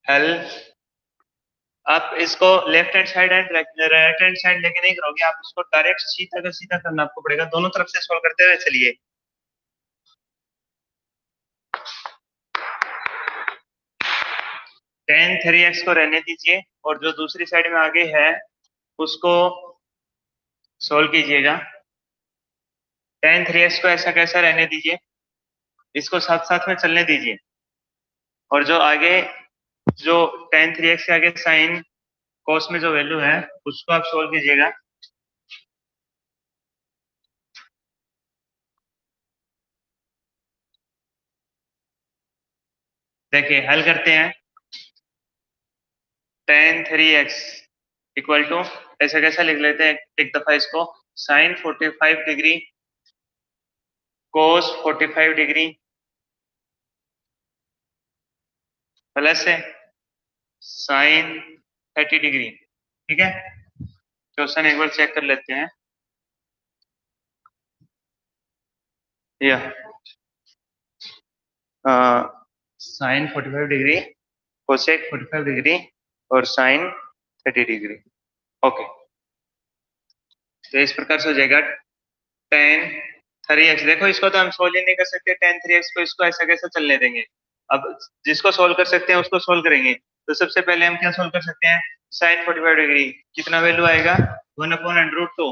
[SPEAKER 1] हल, आप इसको left hand side and right hand side लेके नहीं करोगे, आप इसको डायरेक्ट सीधा का सीधा करना आपको पड़ेगा। दोनों तरफ से सॉल्व करते हुए चलिए। tan 3x को रहने दीजिए और जो दूसरी साइड में आगे है उसको सोल्व कीजिएगा। tan 3x को ऐसा कैसा रहने दीजिए, इसको साथ साथ में चलने दीजिए और जो आगे जो tan 3x के आगे साइन कोस में जो वैल्यू है उसको आप सोल्व कीजिएगा। देखिए हल करते हैं। tan 3x इक्वल टू ऐसा कैसा लिख लेते हैं एक दफा इसको, sine 45 degree cos 45 degree plus sine 30 degree. ठीक है, क्वेश्चन एक बार चेक कर लेते हैं। यह साइन 45 डिग्री, कोसेक 45 डिग्री और साइन 30 डिग्री। ओके, तो इस प्रकार से हो जाएगा tan 3x। देखो इसको तो हम सोल्व ही नहीं कर सकते tan 3x को, इसको ऐसा कैसे चलने देंगे। अब जिसको सोल्व कर सकते हैं उसको सोल्व करेंगे। तो सबसे पहले हम क्या सोल्व कर सकते हैं, साइन 45 डिग्री कितना वैल्यू आएगा, 1/√2,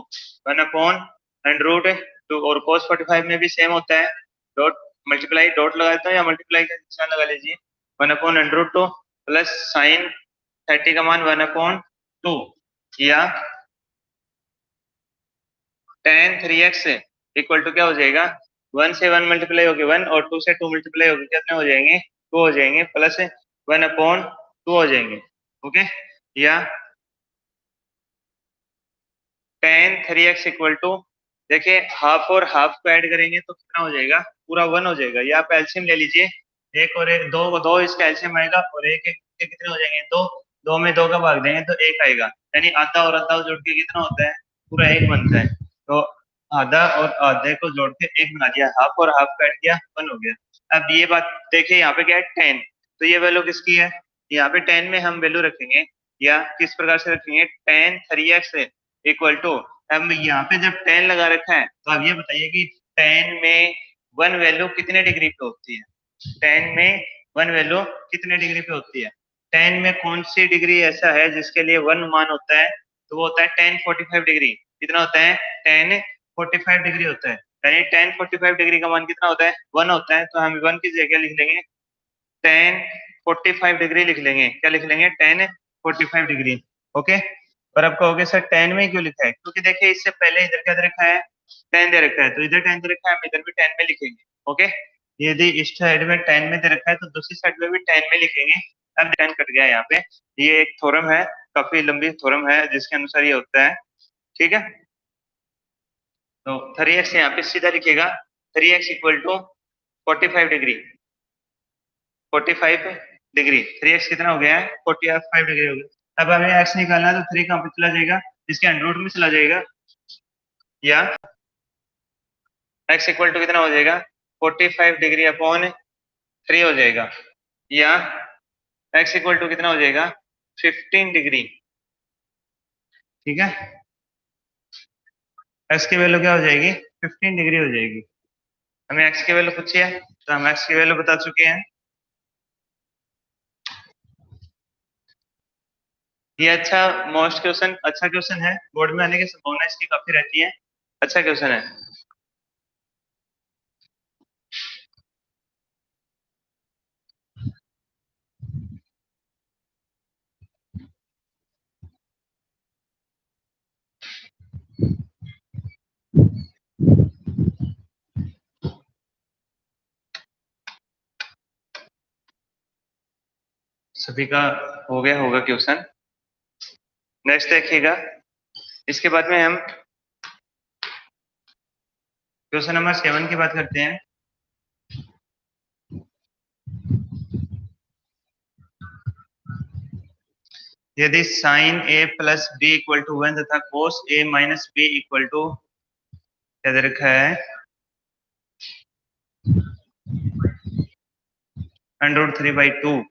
[SPEAKER 1] 1/√2 और cos 45 में भी सेम होता है, डॉट मल्टीप्लाई, डॉट लगाता हूँ या मल्टीप्लाई का निशान लगा लीजिए, 1/√2 प्लस साइन 30 का मान 1/2 या tan 3x इक्वल टू क्या हो जाएगा, 1 से 1 मल्टीप्लाई होगी 1 और 2 से 2 मल्टीप्लाई होगी कितने हो जाएंगे, 2 हो जाएंगे प्लस 1/2 हो जाएंगे। ओके, या tan 3x इक्वल टू, देखिए हाफ और हाफ को ऐड करेंगे तो कितना हो जाएगा, पूरा 1 हो जाएगा। या आप एलसीएम ले लीजिए, एक और एक, दो दो इसका एलसीएम आएगा और एक एक के कितने हो जाएंगे, दो, दो में दो का भाग देंगे तो एक आएगा, यानी आधा और आधा जोड़ के कितना होता है, पूरा एक बनता है। तो आधा और आधे को जोड़ के एक बना दिया, हाफ और हाफ का ऐड किया 1 हो गया। अब ये बात देखिए यहाँ पे क्या है 10, तो ये वैल्यू किसकी है, यहाँ पे 10 में हम वैल्यू रखेंगे या किस प्रकार से रखेंगे, tan 3x इक्वल टू, अब यहाँ पे जब 10 लगा रखा है तो अब ये बताइए कि 10 में 1 वैल्यू कितने डिग्री पे होती है, 10 में 1 वैल्यू कितने डिग्री पे होती है, 10 में कौन सी डिग्री ऐसा है जिसके लिए 1 मान होता है, तो वो होता है tan 45 डिग्री। कितना होता है, tan 45 डिग्री होता है, यानी tan 45 डिग्री का मान कितना होता है, 1 होता है। तो हम 1 की जगह लिख लेंगे tan 45 डिग्री लिख लेंगे, क्या लिख लेंगे, tan 45 डिग्री। ओके, और आप कहोगे सर 10 में क्यों लिखा है, क्योंकि देखिए इससे पहले इधर क्या दे रखा है, 10 दे रखा है, तो इधर 10 दे रखा है, हम इधर भी 10 में लिखेंगे। ओके, यदि इस साइड में 10 में दे रखा है तो दूसरी साइड में भी 10 में लिखेंगे। अब 10 कट गया यहाँ पे, ये एक थ्योरम है, काफी लंबी थ्योरम है जिसके अनुसार ये होता है। ठीक है, तो 3x यहाँ पे सीधा लिखेगा, 3x equal to 45 degree, 45 degree, 3x कितना हो गया है, 45 डिग्री हो गया। अब हमें x निकालना है तो 3 कहाँ पे चला जाएगा, इसके अंडर रूट में चला जाएगा, या x इक्वल टू कितना हो जाएगा, 45 डिग्री अपॉन 3 हो जाएगा, या x इक्वल टू कितना हो जाएगा, 15 डिग्री। ठीक है, x की वैल्यू क्या हो जाएगी, 15 डिग्री हो जाएगी। हमें x की वैल्यू पूछी है तो हम x की वैल्यू बता चुके हैं। ये अच्छा मोस्ट क्वेश्चन, अच्छा क्वेश्चन है, बोर्ड में आने की संभावना इसकी काफी रहती है, अच्छा क्वेश्चन है। सभी का हो गया होगा क्वेश्चन। नेक्स्ट देखिएगा, इसके बाद में हम क्वेश्चन नंबर 7 की बात करते हैं। यदि sine A plus B equal to 1 तथा cos A minus B equal to क्या दे रखा है, √3/2।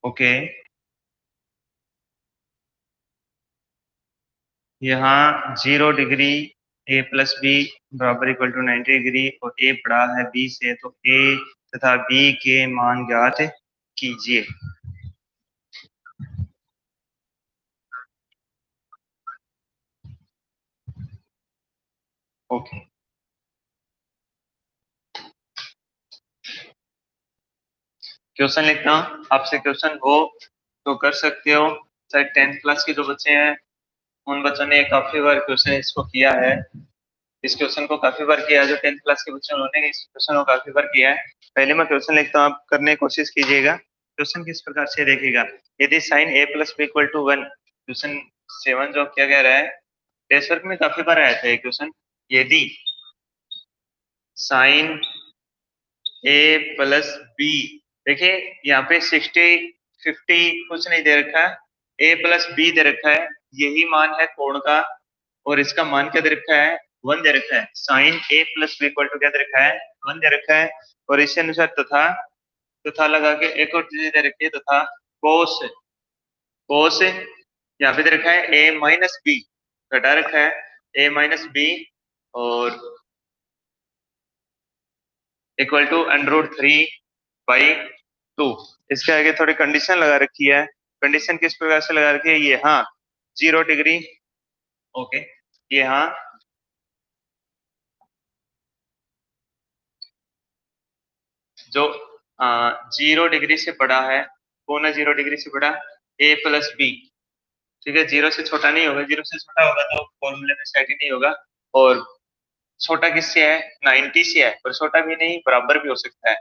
[SPEAKER 1] ओके, यहाँ 0 डिग्री ए प्लस बी बराबर इक्वल टू 90 डिग्री और ए बड़ा है बी से, तो ए तथा बी के मान ज्ञात कीजिए। ओके, क्वेश्चन लिखता हूँ, आपसे क्वेश्चन हो तो कर सकते हो। शायद 10th क्लास के जो बच्चे हैं उन बच्चों ने काफी बार क्वेश्चन इसको किया है, इस क्वेश्चन को काफी बार किया है। जो 10th क्लास के बच्चे उन्होंने इस क्वेश्चन को काफी बार किया है। पहले मैं क्वेश्चन लिखता हूँ, आप करने की कोशिश कीजिएगा। क्वेश्चन किस प्रकार से देखिएगा, यदि sine A plus B equal to 1, question 7 जो क्या कह रहा है, टेस्ट वर्क में काफी बार आया था ये क्वेश्चन। यदि साइन ए प्लस बी, देखिए यहाँ पे 60 50 कुछ नहीं दे रखा है, ए प्लस बी दे रखा है, यही मान है कोण का, और इसका मान क्या दे रखा है, 1 दे रखा है। Sine A plus B equal to क्या दे रखा है, 1 दे रखा है। और इसी अनुसार तथा तथा लगा के एक और चीज दे रखी है, तथा कोस कोस यहाँ पे दे रखा है ए माइनस बी, घटा रखा है ए माइनस बी, और इक्वल टू √3/2। इसके आगे थोड़ी कंडीशन लगा रखी है। कंडीशन किस प्रकार से लगा रखी है, ये हाँ 0 डिग्री, ओके, ये हाँ जो 0 डिग्री से बड़ा है, कौन है 0 डिग्री से बड़ा, ए प्लस बी, ठीक है, 0 से छोटा नहीं होगा, 0 से छोटा होगा तो फॉर्मूले में सेट ही नहीं होगा। और छोटा किससे है, 90 से है, और छोटा भी नहीं बराबर भी हो सकता है।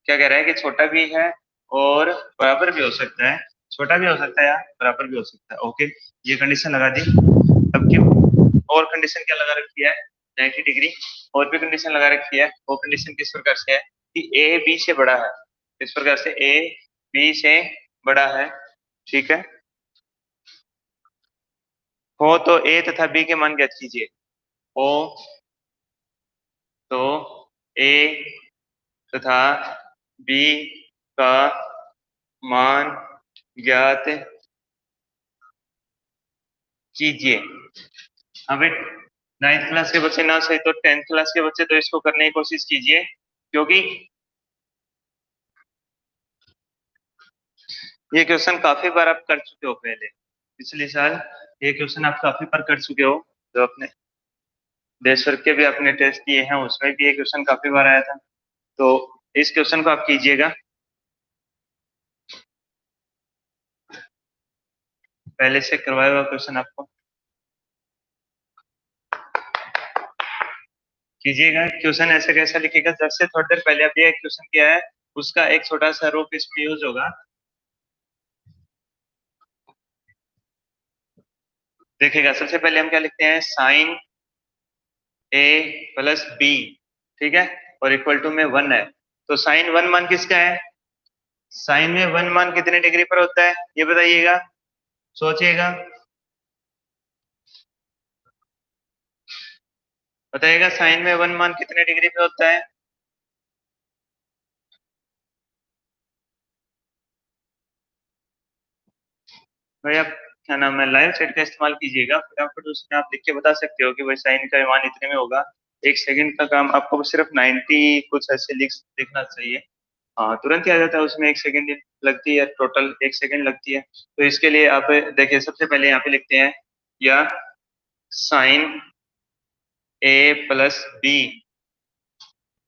[SPEAKER 1] क्या कह रहा है कि छोटा भी है और बराबर भी हो सकता है, छोटा भी हो सकता है या बराबर भी हो सकता है। ओके, ये कंडीशन लगा दी। अब की और कंडीशन क्या लगा रखी है, 90 डिग्री, और भी कंडीशन लगा रखी है। वो कंडीशन किस प्रकार से है कि ए बी से बड़ा है, इस प्रकार से ए बी से बड़ा है, ठीक है। हो तो ए तथा बी के मान ज्ञात कीजिए। हो तो ए तथा बी का मान ज्ञात कीजिए। अभी 9th क्लास के बच्चे ना सही तो 10th क्लास के बच्चे तो इसको करने की कोशिश कीजिए, क्योंकि ये क्वेश्चन काफी बार आप कर चुके हो पहले, पिछले साल ये क्वेश्चन आप काफी बार कर चुके हो। जो अपने देश भर के भी आपने टेस्ट दिए हैं उसमें भी ये क्वेश्चन काफी बार आया था, तो इस क्वेश्चन को आप कीजिएगा। पहले से करवाया हुआ क्वेश्चन आपको कीजिएगा। क्वेश्चन ऐसे कैसा लिखिएगा, जब से थोड़ी देर पहले अभी एक क्वेश्चन किया है उसका एक छोटा सा रूप इसमें यूज होगा। देखिएगा, सबसे पहले हम क्या लिखते हैं, साइन ए प्लस बी, ठीक है, और इक्वल टू में 1 है। तो साइन 1 मान किसका है, साइन में 1 मान कितने डिग्री पर होता है ये बताइएगा, सोचिएगा, बताइएगा साइन में 1 मान कितने डिग्री पे होता है। भाई आप क्या नाम है, लाइव चैट का इस्तेमाल कीजिएगा, फटाफट उसमें आप लिख के बता सकते हो कि भाई साइन का मान इतने में होगा। 1 सेकंड का काम आपको सिर्फ 90 कुछ ऐसे लिखना चाहिए। हाँ, तुरंत ही आ जाता है उसमें, 1 सेकंड लगती है, टोटल 1 सेकंड लगती है। तो इसके लिए आप देखिए, सबसे पहले यहाँ पे लिखते हैं, या sine A plus B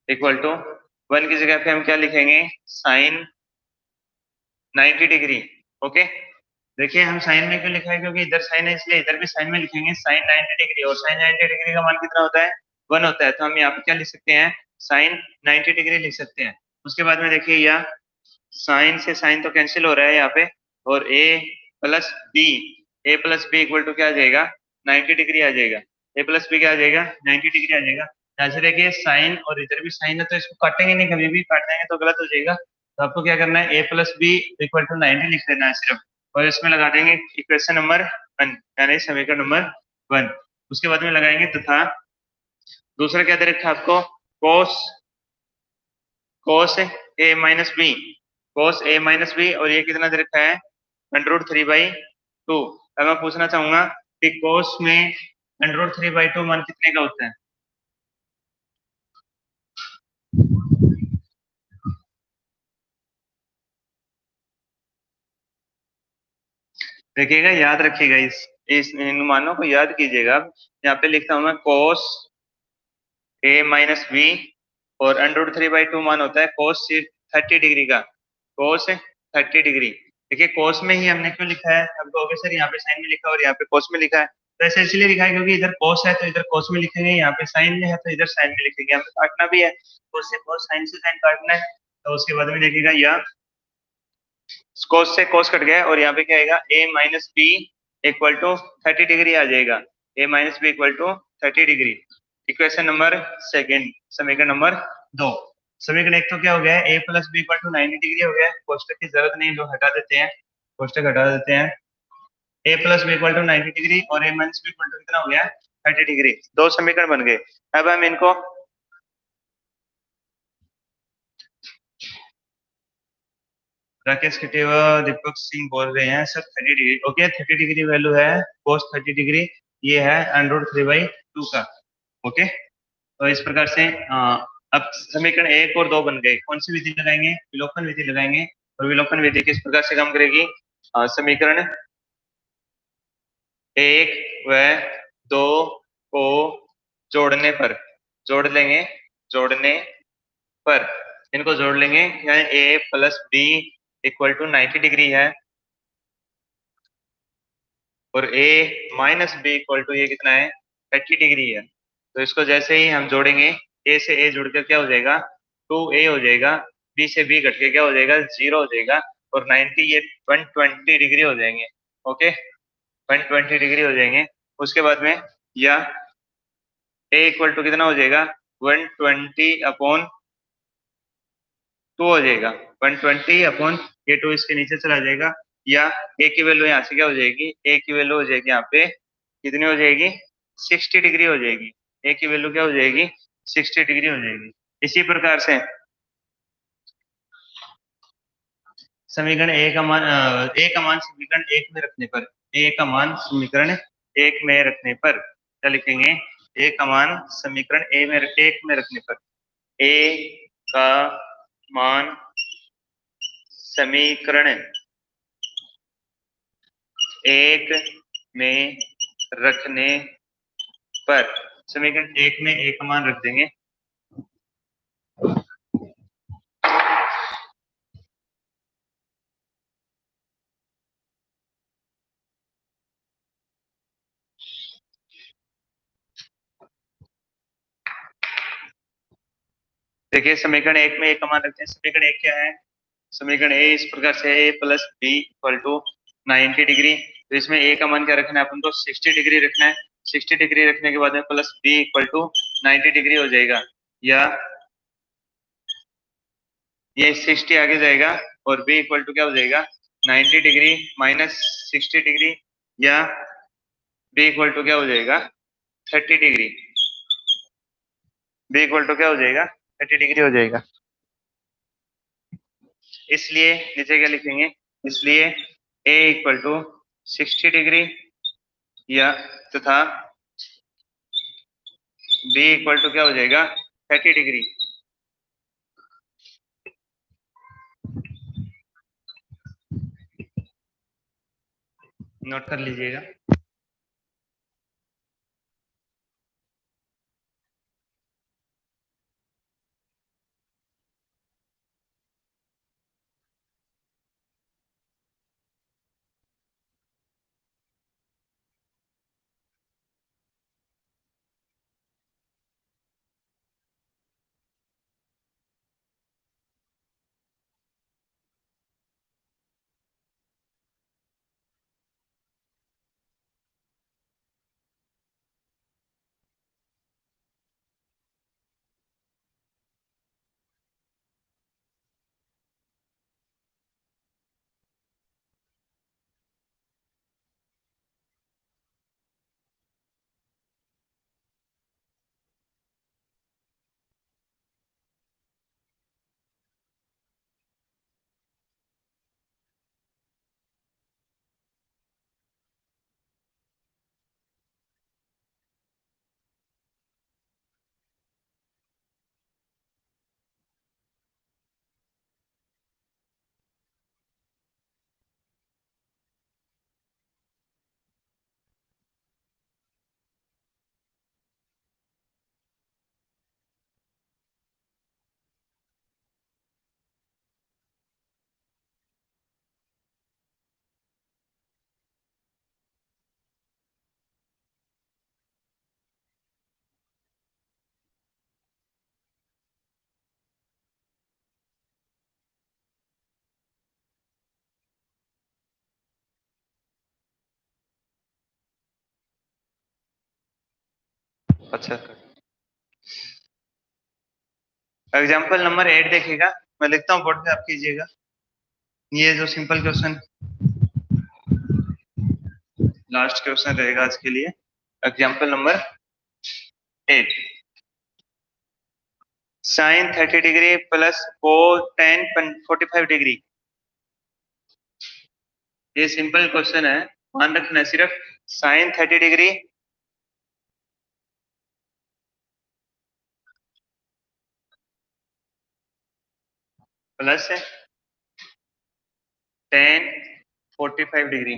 [SPEAKER 1] equal to 1 की जगह पे हम क्या लिखेंगे, साइन 90 डिग्री। ओके, देखिए हम साइन में क्यों लिखा है, क्योंकि इधर साइन है इसलिए इधर भी साइन में लिखेंगे साइन 90 डिग्री, और साइन 90 डिग्री का मान कितना होता है, 1 होता है। तो हम यहाँ पे क्या लिख सकते हैं, साइन 90 डिग्री लिख सकते हैं। उसके बाद में देखिए, या साइन से साइन तो कैंसिल हो रहा है यहाँ पे, और ए प्लस बी इक्वल टू क्या आ जाएगा, 90 डिग्री आ जाएगा। ए प्लस बी क्या आ जाएगा, 90 डिग्री आ जाएगा। यहाँ से देखिए साइन और इधर भी साइन है, तो इसको काटेंगे नहीं, कभी भी काट देंगे तो गलत हो जाएगा। तो आपको क्या करना है, a plus B equal to 90 लिख देना है सिर्फ, और इसमें लगा देंगे इक्वेशन नंबर 1, यानी समीकरण नंबर 1। उसके बाद में लगाएंगे तथा दूसरा क्या दे रखा है आपको, कोस कोस A minus B, cos A minus B, और ये कितना दे रखा है, √3/2। अब मैं पूछना चाहूंगा कि कोस में √3/2 मान कितने का होता है। देखिएगा, याद रखिएगा, इस इन मानों को याद कीजिएगा। यहाँ पे लिखता हूं मैं कोस ए माइनस बी, और √3/2 मान होता है कोस 30 डिग्री का, कोस 30 डिग्री। देखिए कोस में ही हमने क्यों लिखा है, अब कहोगे सर यहाँ पे साइन में लिखा और यहाँ पे कोस में लिखा है, तो ऐसे इसलिए लिखा है क्योंकि इधर कोस है तो इधर कोस में लिखेंगे, यहाँ पे साइन में है तो इधर साइन में लिखेंगे। हमें काटना भी है, कोस से कोस, साइन से साइन काटना है। तो उसके बाद में देखिएगा, यह कोस से कोस कट गया, और यहाँ पे क्या आएगा, a minus B equal to 30 degree आ जाएगा, a minus B equal to 30 degree. Equation number second, समीकरण नंबर 2। समीकरण 1 तो क्या हो गया है, a plus B equal to 90 degree हो गया है, कोष्टक की जरूरत नहीं, लो हटा देते हैं, कोष्टक हटा देते हैं। A plus B equal to 90 degree और a minus B equal to कितना हो गया, 30 डिग्री। दो समीकरण बन गए। अब हम इनको राकेश कटेवा, दीपक सिंह बोल रहे हैं sir 30 degree, okay 30 degree value है, कोस 30 डिग्री, ये है √3/2 का, ओके। तो इस प्रकार से अब समीकरण 1 और 2 बन गए। कौन सी विधि लगाएंगे, विलोपन विधि लगाएंगे। और विलोपन विधि किस प्रकार से काम करेगी, समीकरण 1 व 2 को जोड़ने पर, जोड़ लेंगे, जोड़ने पर इनको जोड़ लेंगे, यानी a plus B equal to 90 degree है, और a minus B equal to ये कितना है, 30 डिग्री है। तो इसको जैसे ही हम जोड़ेंगे, ए से ए जुड़कर क्या हो जाएगा, 2a हो जाएगा, बी से बी घट के क्या हो जाएगा, 0 हो जाएगा, और 90 ये 120 डिग्री हो जाएंगे, ओके 120 डिग्री हो जाएंगे। उसके बाद में या ए इक्वल टू कितना हो जाएगा, 120/2 हो जाएगा, 120 ये 2 इसके नीचे चला जाएगा, या ए की वैल्यू यहाँ से क्या हो जाएगी, ए की वैल्यू हो जाएगी यहाँ पे कितनी हो जाएगी, 60 डिग्री हो जाएगी। ए की वैल्यू क्या हो जाएगी, 60 डिग्री हो जाएगी। इसी प्रकार से समीकरण ए का मान समीकरण 1 में रखने पर, ए का मान समीकरण 1 में रखने पर क्या लिखेंगे, ए का मान समीकरण 1 में रखने पर, ए का मान समीकरण 1 में रखने पर, समीकरण 1 में ए का मान रख देंगे। देखिए समीकरण 1 में ए का मान रखते हैं। समीकरण 1 क्या है, समीकरण ए इस प्रकार से, a plus B equal to 90 degree. तो इसमें ए का मान क्या रखना है अपन को, 60 डिग्री रखना है। 60 डिग्री रखने के बाद में plus B equal to 90 degree हो जाएगा, या ये 60 आगे जाएगा, और बी इक्वल टू क्या हो जाएगा, 90 डिग्री माइनस 60 डिग्री, या बी इक्वल टू क्या हो जाएगा, 30 डिग्री। बी इक्वल टू क्या हो जाएगा, 30 डिग्री हो जाएगा। इसलिए नीचे क्या लिखेंगे, इसलिए ए इक्वल टू 60 डिग्री, या तथा बी इक्वल टू क्या हो जाएगा, 30 डिग्री। नोट कर लीजिएगा। अच्छा, एग्जाम्पल नंबर 8 देखिएगा, मैं लिखता हूँ बोर्ड पे, आप कीजिएगा। ये जो सिंपल क्वेश्चन, लास्ट क्वेश्चन रहेगा आज के लिए। Example number 8, sine 30 degree plus को टेन 45 डिग्री। ये सिंपल क्वेश्चन है, ध्यान रखना है सिर्फ। Sine 30 degree plus tan 45 degree.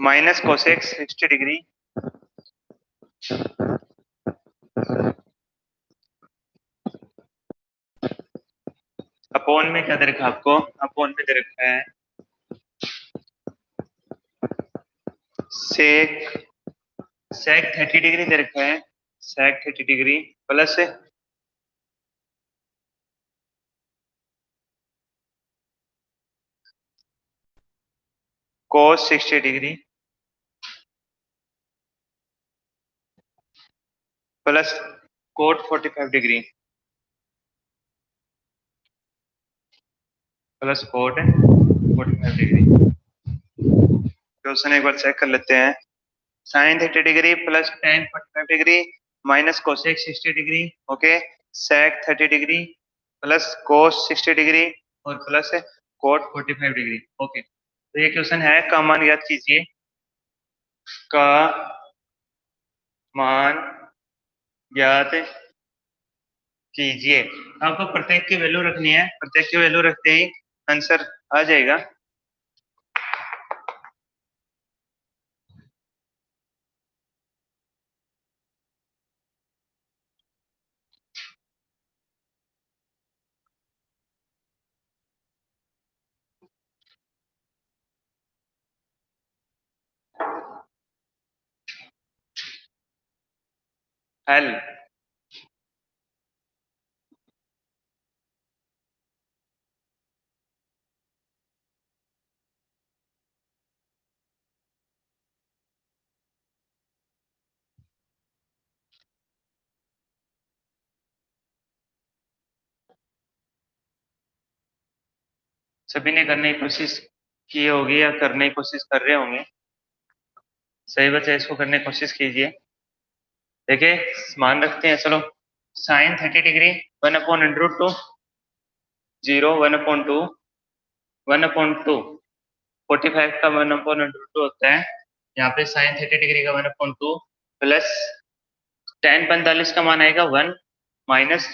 [SPEAKER 1] Minus cosec 60 degree upon में क्या दे रखा है आपको, अपोन में दे रखा है सेक सेक 30 डिग्री दे रखा है, sec 30 degree plus cos 60 degree plus cot 45 degree plus cot 45 degree. Question एक बार चेक कर लेते हैं। Sine 30 degree plus tan 45 degree minus cosec 60 degree, okay, sec 30 degree plus cos 60 degree और प्लस कोट 45 डिग्री, ओके। तो ये question है, का मान याद कीजिए, का मान याद कीजिए। आपको प्रत्येक की वैल्यू रखनी है, प्रत्येक की वैल्यू रखते ही आंसर आ जाएगा। हल सभी ने करने की कोशिश की होगी या करने की कोशिश कर रहे होंगे। सही बच्चे इसको करने की कोशिश कीजिए। देखिए, मान रखते हैं, चलो, साइन 30 डिग्री 1/√2, 0 1/2, 1/2, 45 का 1/√2 होता है। यहाँ पे साइन 30 डिग्री का 1/2 प्लस टेन 45 का मान आएगा 1 माइनस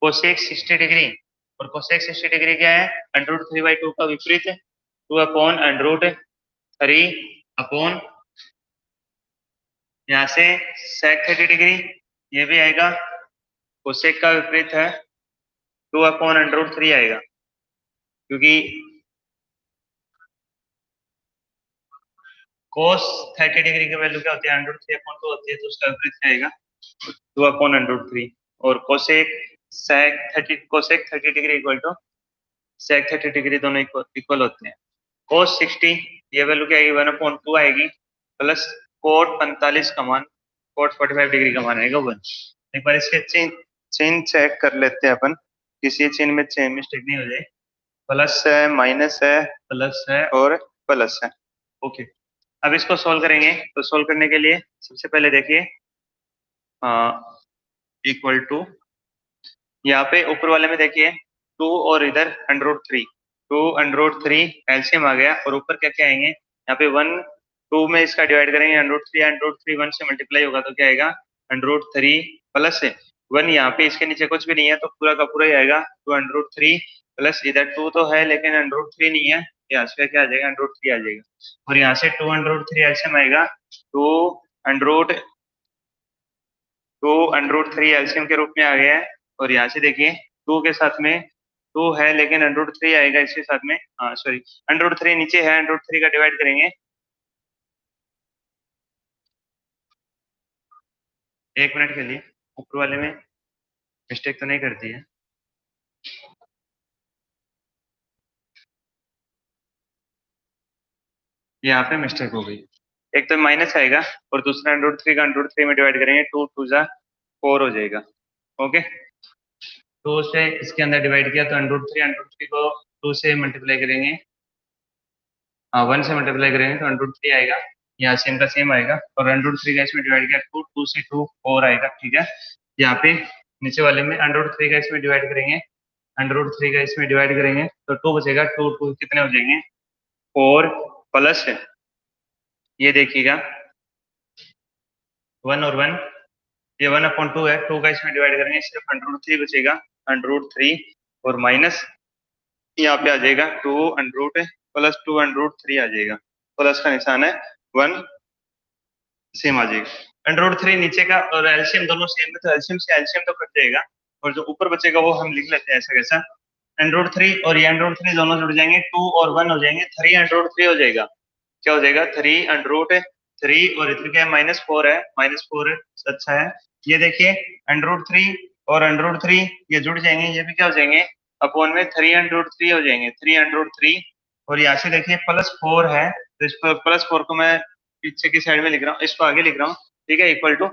[SPEAKER 1] कोसेक 60 डिग्री, और कोसेक 60 डिग्री क्या है, √3/2 का विपरीत है, 2/√3 अपॉन यहाँ से सेक 30 डिग्री, ये भी आएगा, कोसेक का विपरीत है 2/√3 आएगा, क्योंकि कोस 30 डिग्री की वैल्यू क्या होती है, √3/2 होती है, तो उसका विपरीत क्या आएगा, 2/√3। और cosec 30 degree equal to sec 30 degree, दोनों इक्वल होते हैं। कोस 60 ये वैल्यू क्या आएगी, 1/2 आएगी, प्लस कोट 45 का मान, कोट 45 डिग्री का मान आएगा 1। एक बार इसके चिन्ह चेक कर लेते हैं अपन, किसी चिन्ह में मिस्टेक नहीं हो जाए। प्लस है, माइनस है, प्लस है और प्लस है, ओके। अब इसको सोल्व करेंगे, तो सोल्व करने के लिए सबसे पहले देखिए, इक्वल टू, यहाँ पे ऊपर वाले में देखिए 2 और इधर √3, 2√3 एलसीएम आ गया, और ऊपर क्या क्या आएंगे, यहाँ पे 1 2 में इसका डिवाइड करेंगे, √3 1 से मल्टीप्लाई होगा तो क्या आएगा, √3 प्लस 1, यहाँ पे इसके नीचे कुछ भी नहीं है तो पूरा का पूरा ही आएगा 2√3 प्लस इधर 2 तो है लेकिन √3 नहीं है, यहाँ से क्या आ जाएगा, √3 आ जाएगा, और यहाँ से 2√3 एलसीएम आएगा, 2√3 एलसीएम के रूप में आ गया है। और यहाँ से देखिए 2 के साथ में 2 है लेकिन √3 आएगा इसके साथ में, हाँ सॉरी, √3 नीचे है, √3 का डिवाइड करेंगे, एक मिनट के लिए, ऊपर वाले में मिस्टेक तो नहीं करती है। यहाँ पे मिस्टेक हो गई। एक तो माइनस आएगा और दूसरा √3 का √3 में डिवाइड करेंगे, 2 2 जा 4 हो जाएगा। ओके, टू से इसके अंदर डिवाइड किया तो √3 को 2 से मल्टीप्लाई करेंगे, हाँ 1 से मल्टीप्लाई करेंगे तो √3 आएगा, यहाँ सेम का सेम आएगा। और √3 का इसमें डिवाइड किया 2 2 से 2 4 आएगा। ठीक है, यहाँ पे नीचे वाले में √3 का इसमें डिवाइड करेंगे, √3 का इसमें डिवाइड करेंगे तो 2 बचेगा, 2 2 कितने हो जाएंगे 4 प्लस ये देखिएगा 1 और 1, ये 1/2 है, 2 का इसमें डिवाइड करेंगे सिर्फ √3 बचेगा, √3 और माइनस यहाँ पे आ जाएगा 2 अंडरूट प्लस 2 √3 आ जाएगा, प्लस का निशान है 1 सेम आ जाएगा। √3 नीचे का और एलसीएम दोनों सेम है तो एलसीएम से एलसीएम तो कट जाएगा और जो ऊपर बचेगा वो हम लिख लेते हैं ऐसा कैसा, √3 और ये √3 दोनों जुड़ जाएंगे, 2 और 1 हो जाएंगे, 3 √3 हो जाएगा। क्या हो जाएगा 3 और इधर क्या है -4 है, -4 है, अच्छा है। ये देखिए √3 और √3 ये जुड़ जाएंगे, ये भी क्या हो जाएंगे अपॉन में 3 √3 हो जाएंगे, 3 √3। और यहाँ से देखिए +4 है तो इस पर +4 को मैं पीछे की साइड में लिख रहा हूँ, इसको आगे लिख रहा हूँ। ठीक है, इक्वल टू,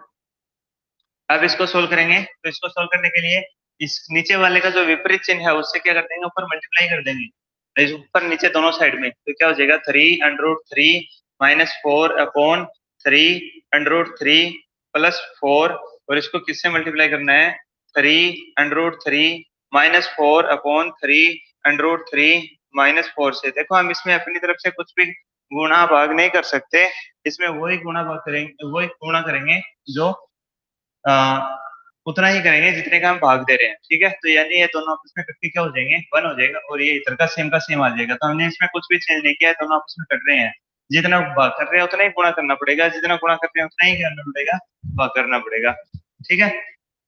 [SPEAKER 1] अब इसको सोल्व करेंगे तो इसको सोल्व करने के लिए इस नीचे वाले का जो विपरीत चिन्ह है उससे क्या कर देंगे, ऊपर मल्टीप्लाई कर देंगे, इस ऊपर नीचे दोनों साइड में, तो क्या हो जाएगा 3 √3 -4 अपॉन 3 √3 +4, और इसको किससे मल्टीप्लाई करना है 3 √3 -4 अपॉन 3 √3 -4 से। देखो हम इसमें अपनी तरफ से कुछ भी गुणा भाग नहीं कर सकते, इसमें वही गुणा भाग करेंगे, वही गुणा करेंगे जो आ, उतना ही करेंगे जितने का हम भाग दे रहे हैं। ठीक है, तो यानी ये दोनों आपस में कट के क्या हो जाएंगे 1 हो जाएगा और ये इधर का सेम आ जाएगा। तो हमने इसमें कुछ भी चेंज नहीं किया है, दोनों आपस में कट रहे हैं, जितना भाग कर रहे हैं उतना ही गुणा करना पड़ेगा, जितना गुणा कर रहे हैं उतना ही करना पड़ेगा, भाग करना पड़ेगा। ठीक है,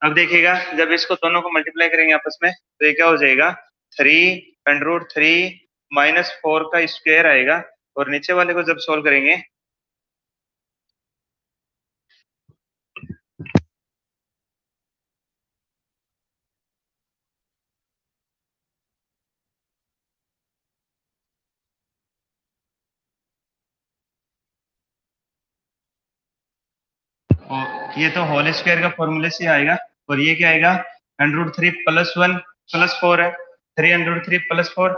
[SPEAKER 1] अब देखिएगा जब इसको दोनों को मल्टीप्लाई करेंगे आपस में तो ये क्या हो जाएगा 3 √3 -4 का स्क्वायर आएगा, और नीचे वाले को जब सोल्व करेंगे और ये तो होल स्क्वायर का फॉर्मूले से आएगा, और ये क्या आएगा √3 +1 +4 है, 3 √3 +4,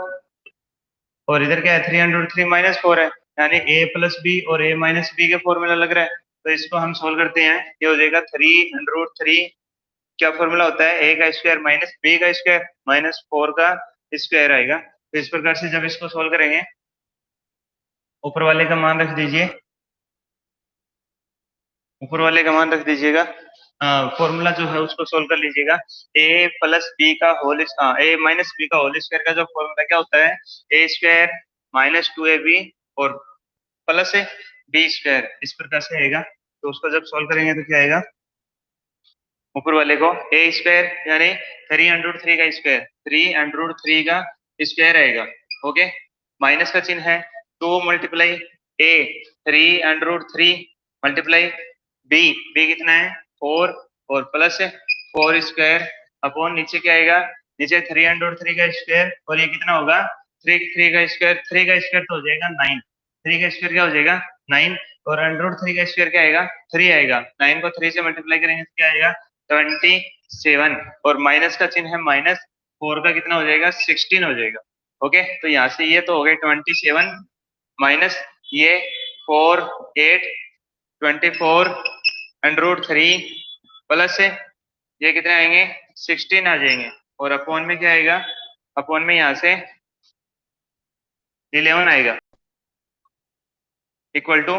[SPEAKER 1] और इधर क्या है 3 √3 -4 है, यानी a+b और a-b के फॉर्मूला लग रहा है। तो इसको हम सोल्व करते हैं, ये हो जाएगा 3 √3, क्या फॉर्मूला होता है a का स्क्वायर माइनस b का स्क्वायर -4 का स्क्वायर आएगा। तो इस प्रकार से जब इसको सोल्व करेंगे ऊपर वाले का मान रख दीजिए, ऊपर वाले का मान रख दीजिएगा, फॉर्मूला जो है उसको सोल्व कर लीजिएगा। a स्क्वायर का जो फॉर्मूला क्या होता है a² -2ab और प्लस b², इस प्रकार से आएगा। तो उसको जब सोल्व करेंगे तो क्या आएगा, ऊपर वाले को a² यानी 3 √3 का स्क्वायर, 3 √3 का स्क्वायर आएगा। ओके, माइनस का चिन्ह है, 2 मल्टीप्लाई a 3 मल्टीप्लाई b, कितना है 4, और प्लस 4² अपॉन नीचे क्या आएगा, नीचे 3 √3 का स्क्वायर, और ये कितना होगा 3 का स्क्वायर, 3 का स्क्वायर तो हो जाएगा 9, 3 का स्क्वायर क्या हो जाएगा 9, और √3 का स्क्वायर क्या आएगा 3 आएगा, 9 को 3 से मल्टीप्लाई करेंगे तो क्या आएगा 27, और माइनस का चिन्ह है माइनस, 4 का कितना हो जाएगा 16 हो जाएगा। ओके, तो यहाँ से ये तो हो गए 27 माइनस ये 4 8 24 √3 प्लस ये कितने आएंगे 16 आ जाएंगे, और अपॉन में क्या आएगा, अपॉन में यहाँ से 11 आएगा, इक्वल टू,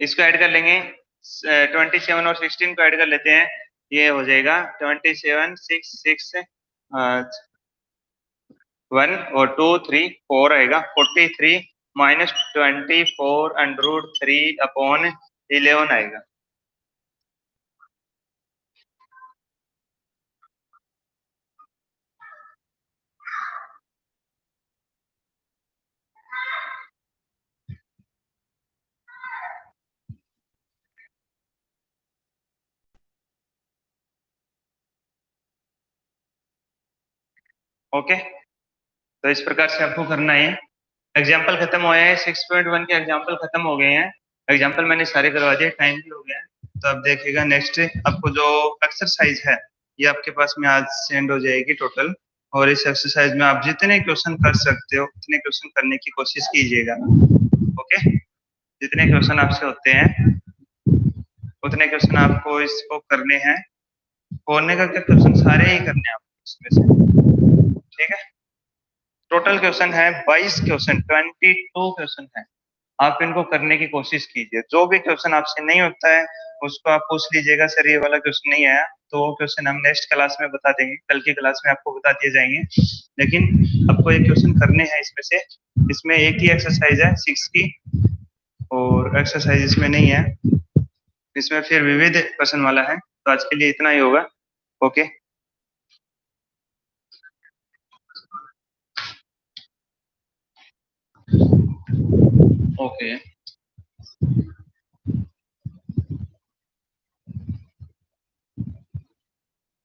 [SPEAKER 1] इसको ऐड कर लेंगे 27 और 16 को ऐड कर लेते हैं, ये हो जाएगा 27 6 6 1 और 2 3 4 आएगा 43 -24 √3 अपॉन 11 आएगा। ओके, तो इस प्रकार से आपको करना है। एग्जाम्पल खत्म हुआ है, 6.1 के एग्जाम्पल खत्म हो गए हैं। एग्जाम्पल मैंने सारे करवा दिए, टाइम भी हो गया है। तो अब देखिएगा नेक्स्ट आपको जो एक्सरसाइज है ये आपके पास में आज सेंड हो जाएगी टोटल। और इस एक्सरसाइज में आप जितने क्वेश्चन कर सकते हो उतने क्वेश्चन करने की कोशिश कीजिएगा। ओके, जितने क्वेश्चन आपसे होते हैं उतने क्वेश्चन आपको इसको करने हैं। होने का क्या, क्वेश्चन सारे ही करने हैं आपको इसमें से, ठीक है। टोटल क्वेश्चन है 22 क्वेश्चन, 22 क्वेश्चन है। आप इनको करने की कोशिश कीजिए। जो भी क्वेश्चन आपसे नहीं होता है उसको आप पूछ लीजिएगा, सर ये वाला क्वेश्चन नहीं आया, तो वो क्वेश्चन हम नेक्स्ट क्लास में बता देंगे, कल की क्लास में आपको बता दिए जाएंगे। लेकिन आपको एक क्वेश्चन करने हैं इसमें से। इसमें एक ही एक्सरसाइज है 6 की, और एक्सरसाइज इसमें नहीं है। इसमें फिर विविध क्वेश्चन वाला है। तो आज के लिए इतना ही होगा। Okay okay.